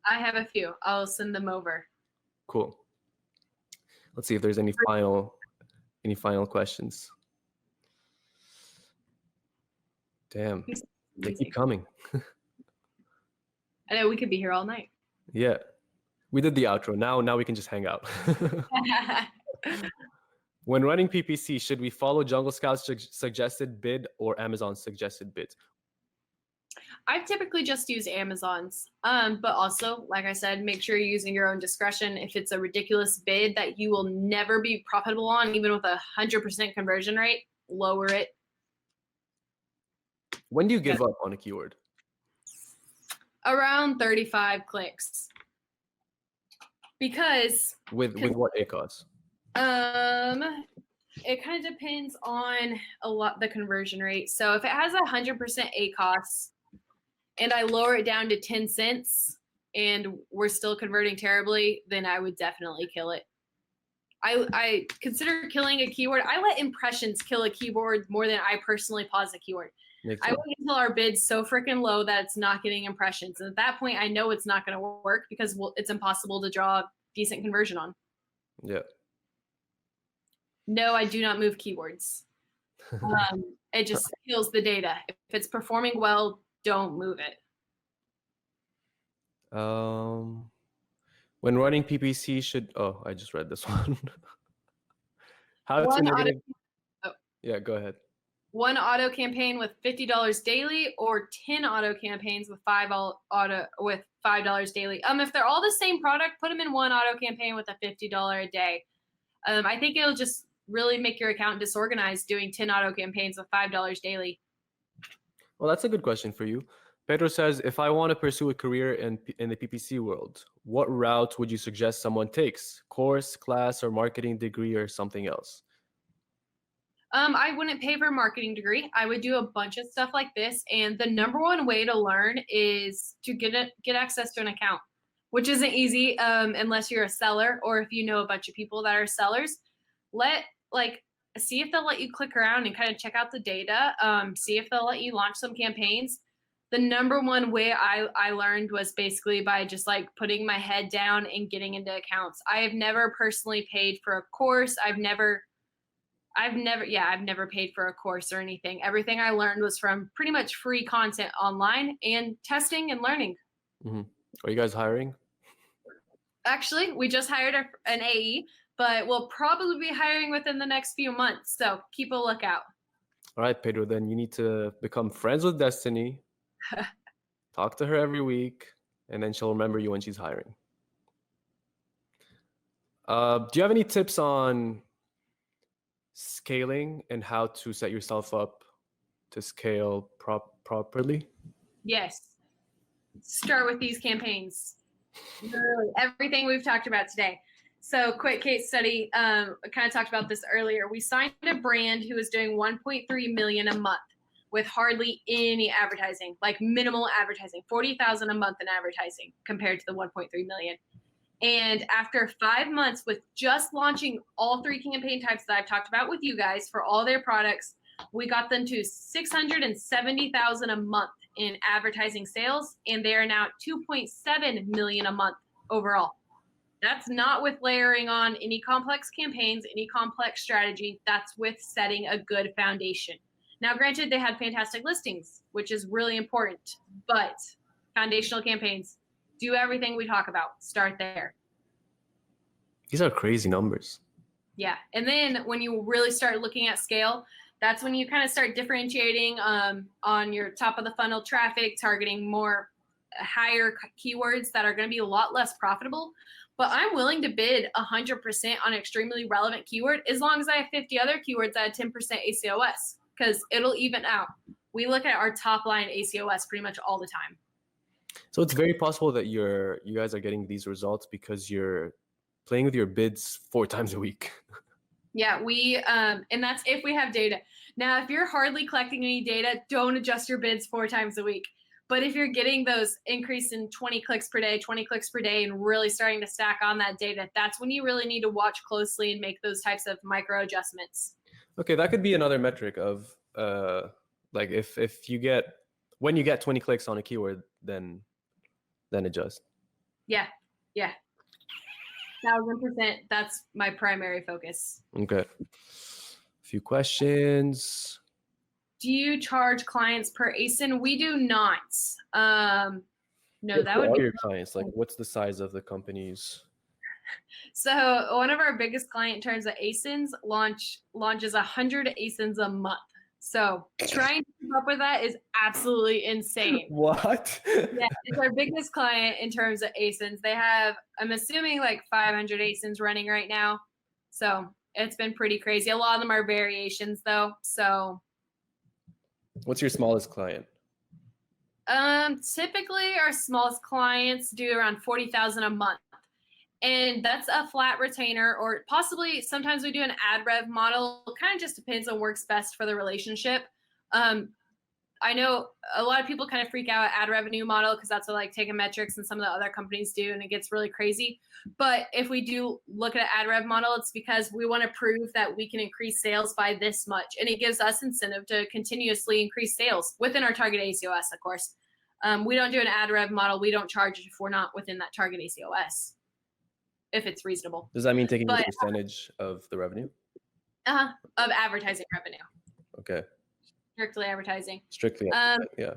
I have a few. I'll send them over. Cool. Let's see if there's any final questions. Damn, they keep coming. I know, we could be here all night. Yeah, we did the outro. Now we can just hang out. When running PPC, should we follow Jungle Scout's suggested bid or Amazon's suggested bid? I typically just use Amazon's, but also, like I said, make sure you're using your own discretion. If it's a ridiculous bid that you will never be profitable on, even with 100% conversion rate, lower it. When do you give up on a keyword? Around 35 clicks. Because with what ACOS? It kind of depends on the conversion rate. So if it has 100% ACOS and I lower it down to 10 cents and we're still converting terribly, then I would definitely kill it. I consider killing a keyword. I let impressions kill a keyword more than I personally pause a keyword. I wait until our bid's so freaking low that it's not getting impressions. And at that point, I know it's not going to work because it's impossible to draw decent conversion on. Yeah. No, I do not move keywords. It just kills the data. If it's performing well, don't move it. When running PPC, I just read this one. Yeah, go ahead. 1 auto campaign with $50 daily, or 10 auto campaigns with $5 daily. If they're all the same product, put them in 1 auto campaign with a $50 a day. I think it'll just really make your account disorganized doing 10 auto campaigns with $5 daily. Well, that's a good question for you. Pedro says, if I want to pursue a career in the PPC world, what route would you suggest someone takes? Course, class, or marketing degree, or something else? I wouldn't pay for a marketing degree. I would do a bunch of stuff like this. And the number one way to learn is to get access to an account. which isn't easy unless you're a seller or if you know a bunch of people that are sellers. See if they'll let you click around and kind of check out the data. See if they'll let you launch some campaigns. The number one way I learned was basically by just like putting my head down and getting into accounts. I have never personally paid for a course. I've never paid for a course or anything. Everything I learned was from pretty much free content online and testing and learning. Mm-hmm. Are you guys hiring? Actually, we just hired an AE, but we'll probably be hiring within the next few months. So keep a lookout. All right, Pedro, then you need to become friends with Destaney, talk to her every week, and then she'll remember you when she's hiring. Do you have any tips on scaling and how to set yourself up to scale properly? Yes. Start with these campaigns. Literally everything we've talked about today. So quick case study, I kind of talked about this earlier. We signed a brand who was doing 1.3 million a month with hardly any advertising, like minimal advertising, 40,000 a month in advertising compared to the 1.3 million. And after 5 months with just launching all 3 campaign types that I've talked about with you guys for all their products, we got them to 670,000 a month in advertising sales, and they are now at 2.7 million a month overall. That's not with layering on any complex campaigns, any complex strategy. That's with setting a good foundation. Now, granted, they had fantastic listings, which is really important, but foundational campaigns, do everything we talk about. Start there. These are crazy numbers. Yeah. And then when you really start looking at scale, that's when you kind of start differentiating on your top of the funnel traffic, targeting more higher keywords that are going to be a lot less profitable. But I'm willing to bid 100% on extremely relevant keyword as long as I have 50 other keywords at 10% ACOS, because it'll even out. We look at our top line ACOS pretty much all the time. So it's very possible that you guys are getting these results because you're playing with your bids 4 times a week. Yeah, and that's if we have data. Now, if you're hardly collecting any data, don't adjust your bids 4 times a week. But if you're getting those increase in 20 clicks per day, and really starting to stack on that data, that's when you really need to watch closely and make those types of micro adjustments. Okay, that could be another metric of like if you get, when you get 20 clicks on a keyword, then adjust. Yeah. 1000%. That's my primary focus. Okay. A few questions. Do you charge clients per ASIN? We do not. No, that would be your clients. Like, what's the size of the companies? So one of our biggest client in terms of ASINs launches 100 ASINs a month. So trying to keep up with that is absolutely insane. What? Yeah, it's our biggest client in terms of ASINs. They have, I'm assuming, like 500 ASINs running right now. So it's been pretty crazy. A lot of them are variations though. So what's your smallest client? Typically our smallest clients do around 40,000 a month. And that's a flat retainer, or possibly sometimes we do an ad rev model. It kind of just depends on what works best for the relationship. I know a lot of people kind of freak out at ad revenue model because that's what like Takeometrics and some of the other companies do, and it gets really crazy. But if we do look at an ad rev model, it's because we want to prove that we can increase sales by this much, and it gives us incentive to continuously increase sales within our target ACOS, of course. We don't do an ad rev model. We don't charge if we're not within that target ACOS. If it's reasonable. Does that mean taking a percentage of the revenue? Of advertising revenue. Okay. Strictly advertising. Strictly, yeah.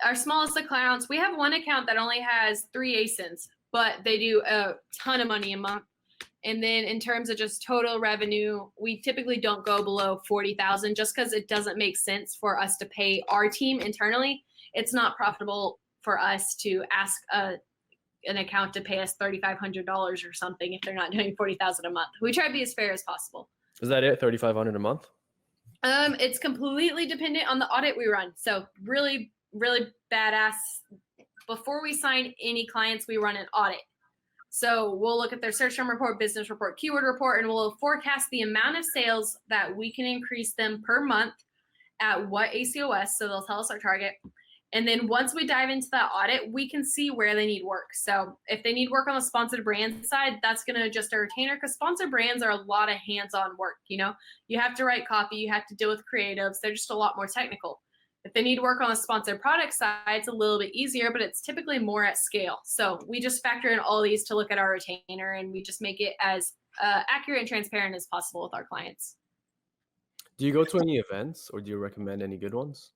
Our smallest accounts, we have one account that only has 3 ASINs, but they do a ton of money a month. And then in terms of just total revenue, we typically don't go below 40,000 just because it doesn't make sense for us to pay our team internally. It's not profitable for us to ask an account to pay us $3,500 or something if they're not doing 40,000 a month. We try to be as fair as possible. Is that it? 3,500 a month? It's completely dependent on the audit we run. So really, really badass. Before we sign any clients, we run an audit. So we'll look at their search term report, business report, keyword report, and we'll forecast the amount of sales that we can increase them per month at what ACOS. So they'll tell us our target. And then once we dive into that audit, we can see where they need work. So if they need work on the sponsored brand side, that's going to adjust our retainer, because sponsored brands are a lot of hands-on work. You have to write copy, you have to deal with creatives. They're just a lot more technical. If they need work on the sponsored product side, it's a little bit easier, but it's typically more at scale. So we just factor in all these to look at our retainer, and we just make it as accurate and transparent as possible with our clients. Do you go to any events, or do you recommend any good ones?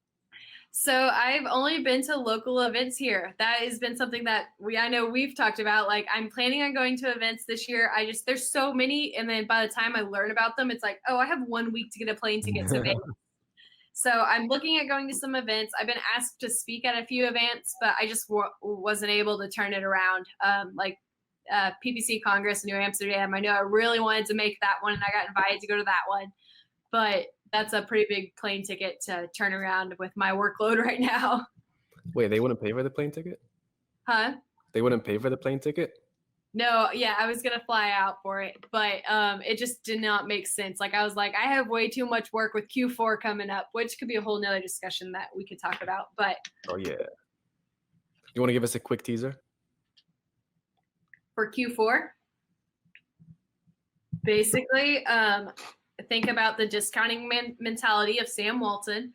So I've only been to local events here. That has been something that I know we've talked about. Like, I'm planning on going to events this year. There's so many. And then by the time I learn about them, it's like, oh, I have 1 week to get a plane ticket to Vegas. So I'm looking at going to some events. I've been asked to speak at a few events, but I just wasn't able to turn it around. Like PPC Congress in New Amsterdam. I know I really wanted to make that one, and I got invited to go to that one. But that's a pretty big plane ticket to turn around with my workload right now. Wait, they wouldn't pay for the plane ticket? Huh? They wouldn't pay for the plane ticket? No, yeah, I was going to fly out for it, but it just did not make sense. Like, I was like, I have way too much work with Q4 coming up, which could be a whole nother discussion that we could talk about. But oh, yeah. You want to give us a quick teaser? For Q4? Basically, think about the discounting mentality of Sam Walton,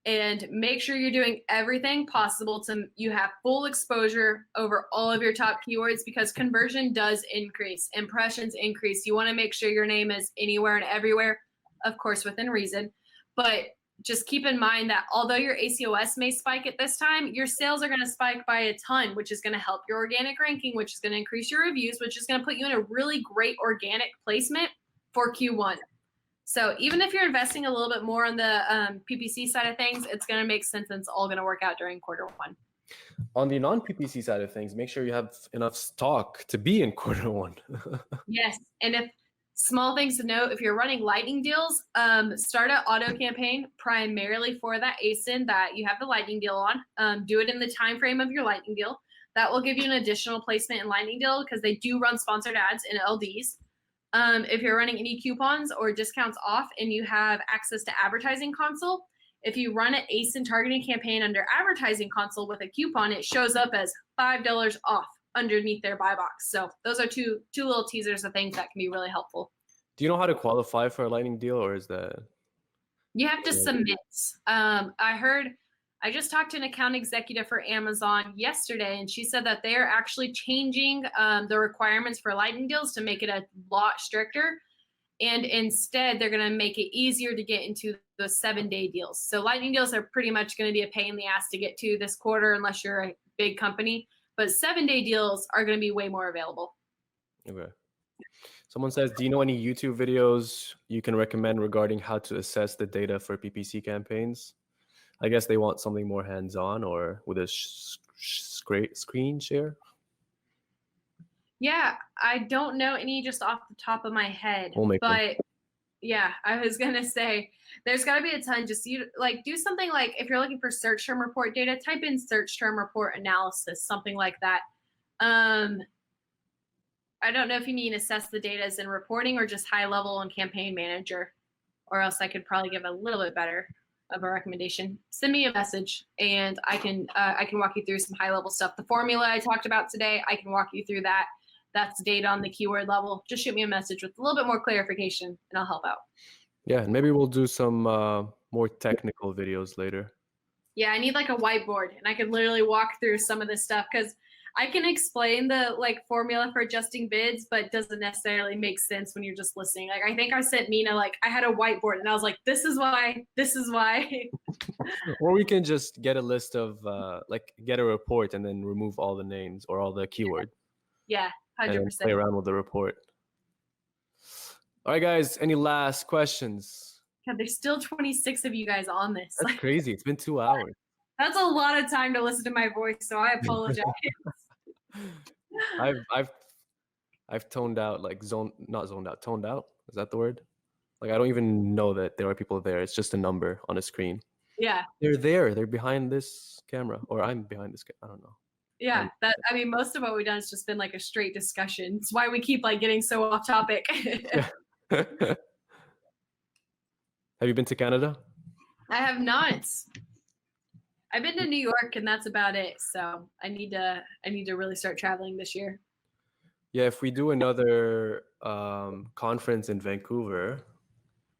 and make sure you're doing everything possible to you have full exposure over all of your top keywords, because conversion does increase, impressions increase. You want to make sure your name is anywhere and everywhere, of course, within reason. But just keep in mind that although your ACOS may spike at this time, your sales are going to spike by a ton, which is going to help your organic ranking, which is going to increase your reviews, which is going to put you in a really great organic placement for Q1. So even if you're investing a little bit more on the PPC side of things, it's going to make sense, and it's all going to work out during quarter one. On the non-PPC side of things, make sure you have enough stock to be in quarter one. Yes. And if small things to note, if you're running lightning deals, start an auto campaign primarily for that ASIN that you have the lightning deal on. Do it in the time frame of your lightning deal. That will give you an additional placement in lightning deal, because they do run sponsored ads in LDs. If you're running any coupons or discounts off and you have access to advertising console, if you run an ASIN targeting campaign under advertising console with a coupon, it shows up as $5 off underneath their buy box. So those are two little teasers of things that can be really helpful. Do you know how to qualify for a lightning deal, or is that? You have to submit. I just talked to an account executive for Amazon yesterday, and she said that they are actually changing the requirements for lightning deals to make it a lot stricter. And instead, they're going to make it easier to get into the 7-day deals. So lightning deals are pretty much going to be a pain in the ass to get to this quarter unless you're a big company. But 7-day deals are going to be way more available. Okay. Someone says, do you know any YouTube videos you can recommend regarding how to assess the data for PPC campaigns? I guess they want something more hands-on or with a screen share. Yeah, I don't know any just off the top of my head, but yeah, I was gonna say there's got to be a ton. Just do something like, if you're looking for search term report data, type in search term report analysis, something like that. I don't know if you mean assess the data as in reporting or just high level on campaign manager, or else I could probably give a little bit better of a recommendation. Send me a message and I can walk you through some high level stuff. The formula I talked about today, I can walk you through that. That's data on the keyword level. Just shoot me a message with a little bit more clarification and I'll help out. Yeah, and maybe we'll do some more technical videos later. Yeah, I need like a whiteboard, and I could literally walk through some of this stuff, because I can explain the formula for adjusting bids, but it doesn't necessarily make sense when you're just listening. Like, I think I sent Mina, I had a whiteboard and I was like, this is why. Or we can just get a list of get a report and then remove all the names or all the keyword. Yeah, 100%. And play around with the report. All right, guys, any last questions? God, there's still 26 of you guys on this. That's crazy. It's been 2 hours. That's a lot of time to listen to my voice, so I apologize. I've toned out, toned out. Is that the word? I don't even know that there are people there. It's just a number on a screen. Yeah. They're there. They're behind this camera, or I'm behind this. I don't know. Yeah, most of what we've done has just been a straight discussion. It's why we keep getting so off topic. Have you been to Canada? I have not. I've been to New York and that's about it. So I need to really start traveling this year. Yeah, if we do another conference in Vancouver,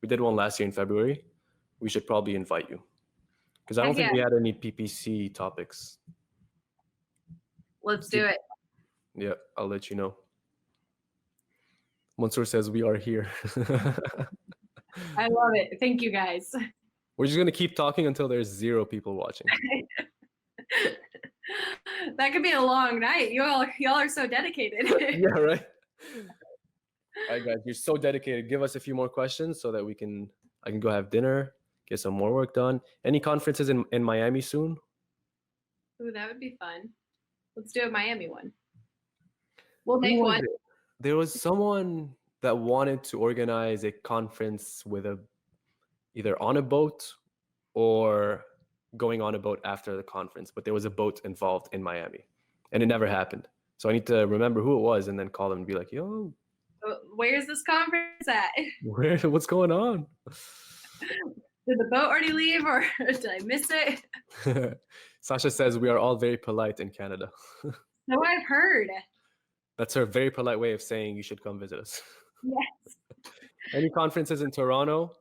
we did one last year in February, we should probably invite you. Because I don't think we had any PPC topics. Let's do it. Yeah, I'll let you know. Mansoor says we are here. I love it. Thank you, guys. We're just going to keep talking until there's 0 people watching. That could be a long night. Y'all are so dedicated. Yeah, right? All right, guys, you're so dedicated. Give us a few more questions so that I can go have dinner, get some more work done. Any conferences in Miami soon? Ooh, that would be fun. Let's do a Miami one. We'll make one. There was someone that wanted to organize a conference with either on a boat or going on a boat after the conference, but there was a boat involved in Miami and it never happened. So I need to remember who it was and then call them and be like, yo, where's this conference at? What's going on? Did the boat already leave or did I miss it? Sasha says we are all very polite in Canada. No, I've heard. That's her very polite way of saying you should come visit us. Yes. Any conferences in Toronto?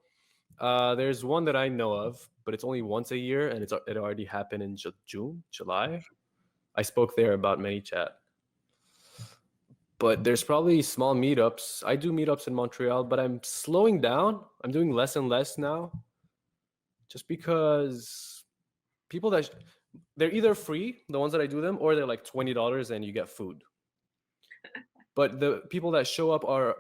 There's one that I know of, but it's only once a year, and it already happened in July. I spoke there about ManyChat. But there's probably small meetups. I do meetups in Montreal, but I'm slowing down. I'm doing less and less now, just because people they're either free, the ones that I do them, or they're like $20 and you get food. But the people that show up are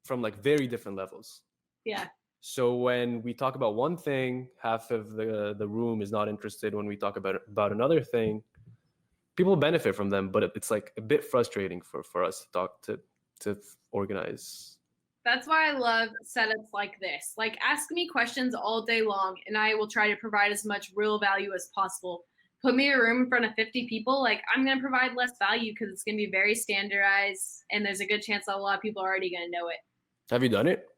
from like very different levels. Yeah. So when we talk about one thing, half of the room is not interested. When we talk about another thing, people benefit from them, but it's like a bit frustrating for us to organize. That's why I love setups like this. Like, ask me questions all day long, and I will try to provide as much real value as possible. Put me in a room in front of 50 people, like, I'm going to provide less value because it's going to be very standardized, and there's a good chance that a lot of people are already going to know it. Have you done it?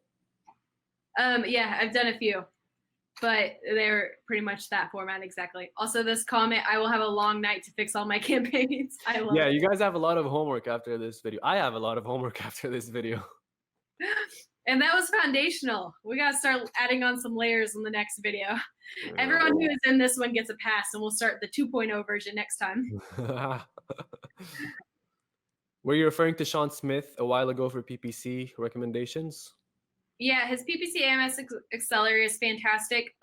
Yeah, I've done a few, but they're pretty much that format exactly. Also, this comment, I will have a long night to fix all my campaigns. I love it. You guys have a lot of homework after this video. I have a lot of homework after this video. And that was foundational. We got to start adding on some layers in the next video. Everyone who is in this one gets a pass, and we'll start the 2.0 version next time. Were you referring to Sean Smith a while ago for PPC recommendations? Yeah, his PPC AMS Accelerator is fantastic.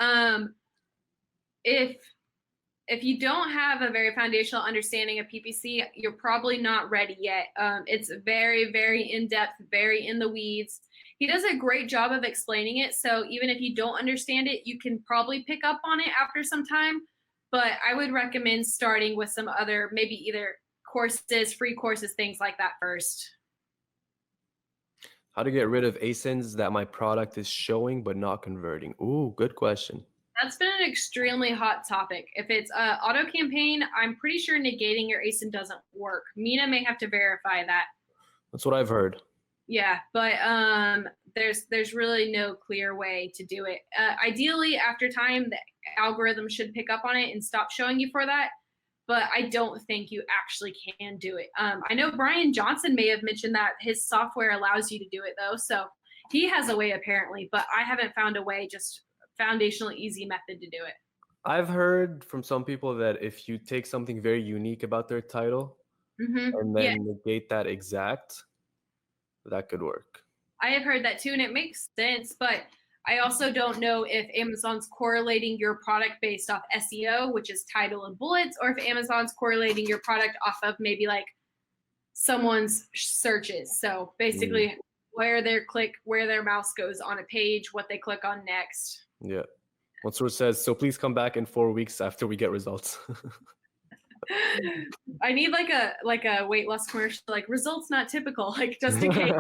If you don't have a very foundational understanding of PPC, you're probably not ready yet. It's very, very in-depth, very in the weeds. He does a great job of explaining it. So even if you don't understand it, you can probably pick up on it after some time. But I would recommend starting with some other, maybe either courses, free courses, things like that first. How to get rid of ASINs that my product is showing but not converting? Ooh, good question. That's been an extremely hot topic. If it's auto campaign, I'm pretty sure negating your ASIN doesn't work. Mina may have to verify that. That's what I've heard. Yeah, but there's really no clear way to do it. Ideally, after time, the algorithm should pick up on it and stop showing you for that. But I don't think you actually can do it. I know Brian Johnson may have mentioned that his software allows you to do it, though. So he has a way, apparently, but I haven't found a way, just foundational, easy method to do it. I've heard from some people that if you take something very unique about their title and then negate that exact, that could work. I have heard that too, and it makes sense, but I also don't know if Amazon's correlating your product based off SEO, which is title and bullets, or if Amazon's correlating your product off of maybe like someone's searches. So basically where their mouse goes on a page, what they click on next. Yeah. What sort of says, so please come back in 4 weeks after we get results. I need like a weight loss commercial, like results not typical, like just in case.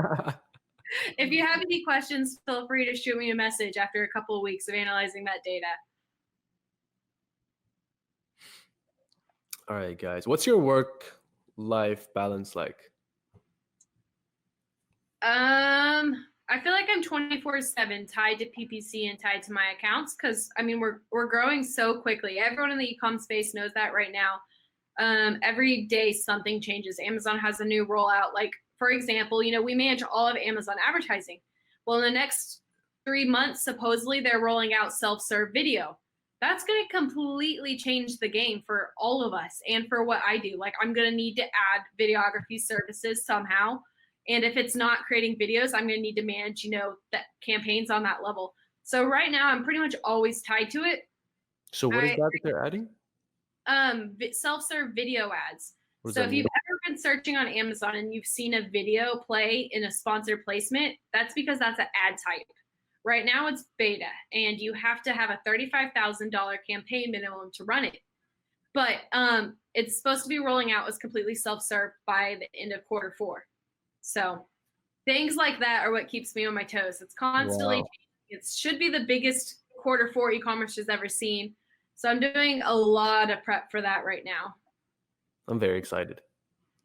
If you have any questions, feel free to shoot me a message after a couple of weeks of analyzing that data. All right, guys. What's your work-life balance like? I feel like am 24/7 tied to PPC and tied to my accounts because I mean we're growing so quickly. Everyone in the e-com space knows that right now. Every day something changes. Amazon has a new rollout. Like for example, we manage all of Amazon advertising. Well, in the next 3 months, supposedly they're rolling out self-serve video. That's going to completely change the game for all of us and for what I do. Like I'm going to need to add videography services somehow. And if it's not creating videos, I'm going to need to manage, the campaigns on that level. So right now I'm pretty much always tied to it. So what is that they're adding? Self-serve video ads. So if you've ever been searching on Amazon and you've seen a video play in a sponsored placement, that's because that's an ad type. Right now it's beta and you have to have a $35,000 campaign minimum to run it. But it's supposed to be rolling out as completely self-serve by the end of Q4. So things like that are what keeps me on my toes. It's constantly changing. It should be the biggest Q4 e-commerce has ever seen. So I'm doing a lot of prep for that right now. I'm very excited.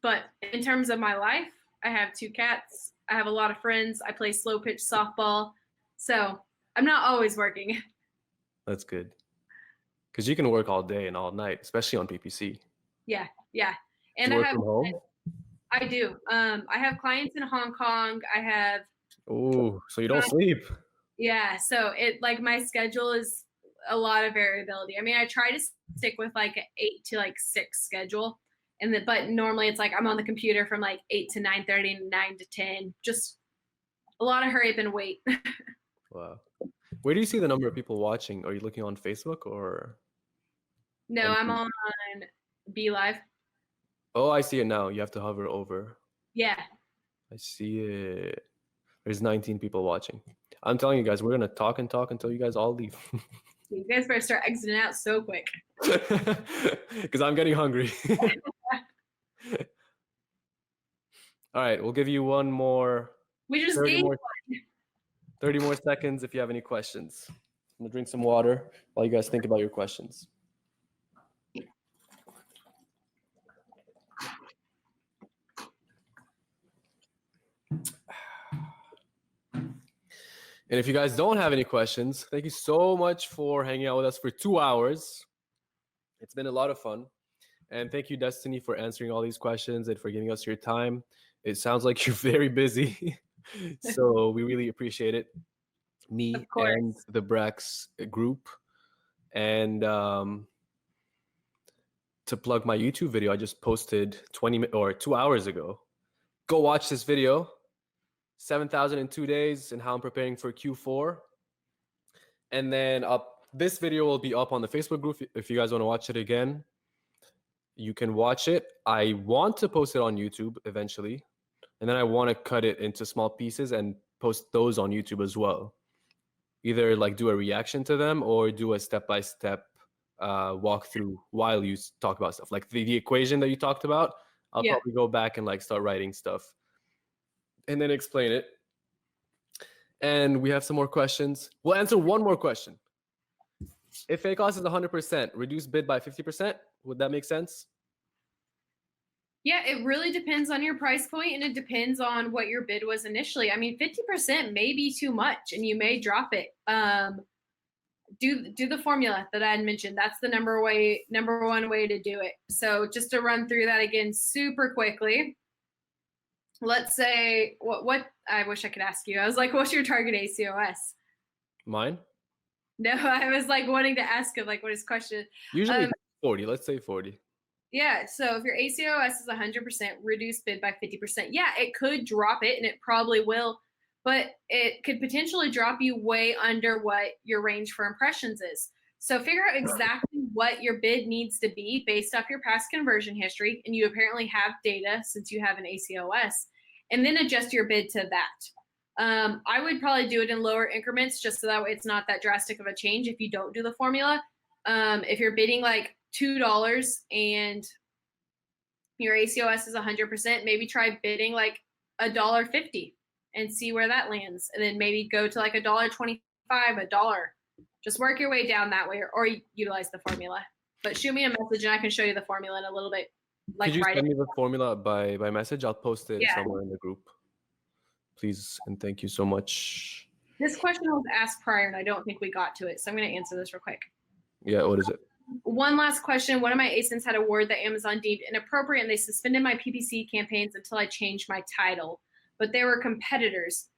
But in terms of my life, I have 2 cats. I have a lot of friends. I play slow pitch softball. So I'm not always working. That's good. Because you can work all day and all night, especially on PPC. Yeah. And do you work from home? I do. I have clients in Hong Kong. Oh, so you don't sleep. Yeah. So my schedule is a lot of variability. I mean, I try to stick with like an 8 to 6 schedule. But normally it's like I'm on the computer from 8 to 9:30 and 9 to 10. Just a lot of hurry up and wait. Wow. Where do you see the number of people watching? Are you looking on Facebook or? No, I'm on Be Live. Oh, I see it now. You have to hover over. Yeah. I see it. There's 19 people watching. I'm telling you guys, we're going to talk and talk until you guys all leave. You guys better start exiting out so quick. Because I'm getting hungry. All right, we'll give you one more. We just gave one. 30 more seconds if you have any questions. I'm going to drink some water while you guys think about your questions. And if you guys don't have any questions, thank you so much for hanging out with us for 2 hours. It's been a lot of fun. And thank you, Destaney, for answering all these questions and for giving us your time. It sounds like you're very busy. So we really appreciate it. Me and the Brax group. And to plug my YouTube video, I just posted 2 hours ago. Go watch this video. 7,000 in 2 days and how I'm preparing for Q4. And then this video will be up on the Facebook group. If you guys want to watch it again, you can watch it. I want to post it on YouTube eventually. And then I want to cut it into small pieces and post those on YouTube as well. Either do a reaction to them or do a step-by-step walkthrough while you talk about stuff. Like the equation that you talked about, I'll probably go back and start writing stuff and then explain it. And we have some more questions. We'll answer one more question. If ACOS is 100%, reduce bid by 50%, would that make sense? Yeah, it really depends on your price point and it depends on what your bid was initially. I mean, 50% may be too much and you may drop it. Do the formula that I had mentioned. That's the number one way to do it. So just to run through that again super quickly. Let's say what I wish I could ask you. I was like, what's your target ACOS? Mine? No, I was wanting to ask him what his question. Usually 40. Let's say 40. Yeah, so if your ACOS is 100%, reduce bid by 50%. Yeah, it could drop it, and it probably will, but it could potentially drop you way under what your range for impressions is. So figure out exactly what your bid needs to be based off your past conversion history, and you apparently have data since you have an ACOS, and then adjust your bid to that. I would probably do it in lower increments just so that way it's not that drastic of a change if you don't do the formula. If you're bidding $2 and your ACOS is 100%, maybe try bidding $1.50 and see where that lands. And then maybe go to $1.25, $1. Just work your way down that way or utilize the formula. But shoot me a message and I can show you the formula in a little bit. Could you send me the formula by message? I'll post it somewhere in the group. Please and thank you so much. This question was asked prior, and I don't think we got to it, so I'm going to answer this real quick. Yeah, what is it? One last question. One of my ASINs had a word that Amazon deemed inappropriate, and they suspended my PPC campaigns until I changed my title. But they were competitors.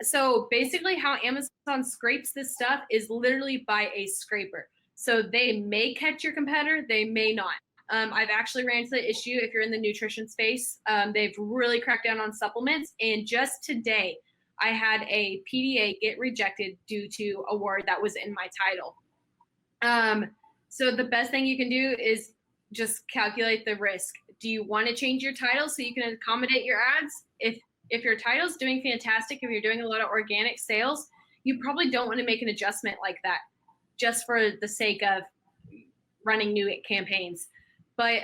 So basically how Amazon scrapes this stuff is literally by a scraper. So they may catch your competitor, they may not. I've actually ran into the issue if you're in the nutrition space. They've really cracked down on supplements. And just today, I had a PDA get rejected due to a word that was in my title. So the best thing you can do is just calculate the risk. Do you want to change your title so you can accommodate your ads? If your title's doing fantastic, if you're doing a lot of organic sales, you probably don't want to make an adjustment like that just for the sake of running new campaigns. But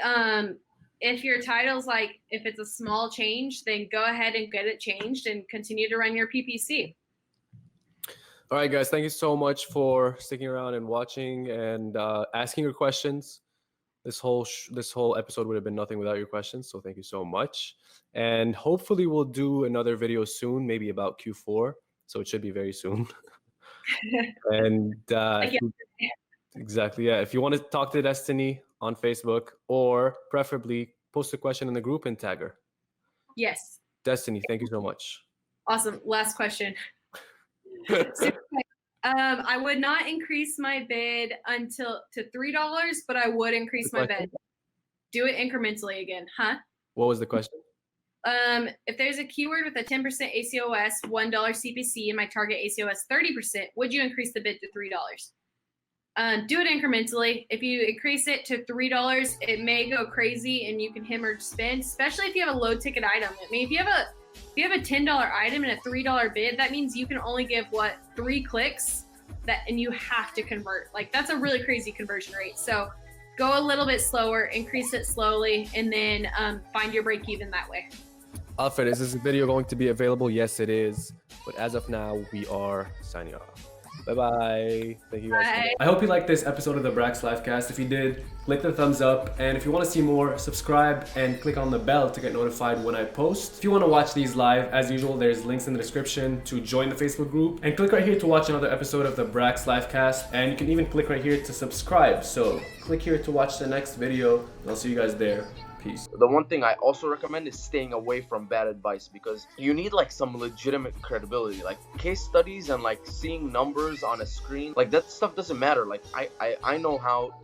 if your title's like, if it's a small change, then go ahead and get it changed and continue to run your PPC. All right, guys, thank you so much for sticking around and watching and asking your questions. This whole episode would have been nothing without your questions, so thank you so much. And hopefully we'll do another video soon, maybe about Q4, so it should be very soon. And exactly, yeah. If you want to talk to Destaney on Facebook, or preferably post a question in the group and tag her. Yes. Destaney, thank you so much. Awesome. Last question. I would not increase my bid to $3, but I would increase my bid. Do it incrementally again, huh? What was the question? If there's a keyword with a 10% ACOS, $1 CPC, and my target ACOS 30%, would you increase the bid to $3? Do it incrementally. If you increase it to $3, it may go crazy and you can hemorrhage spend, especially if you have a low ticket item. I mean, if you have a $10 item and a $3 bid, that means you can only give 3 clicks and you have to convert. Like, that's a really crazy conversion rate. So go a little bit slower, increase it slowly, and then find your break even that way. Alfred, is this video going to be available? Yes, it is. But as of now, we are signing off. Bye-bye. Thank you guys. Bye. I hope you liked this episode of the Brax Livecast. If you did, click the thumbs up. And if you want to see more, subscribe and click on the bell to get notified when I post. If you want to watch these live, as usual, there's links in the description to join the Facebook group. And click right here to watch another episode of the Brax Livecast. And you can even click right here to subscribe. So click here to watch the next video. And I'll see you guys there. Peace. The one thing I also recommend is staying away from bad advice, because you need some legitimate credibility, like case studies and seeing numbers on a screen. That stuff doesn't matter. I know how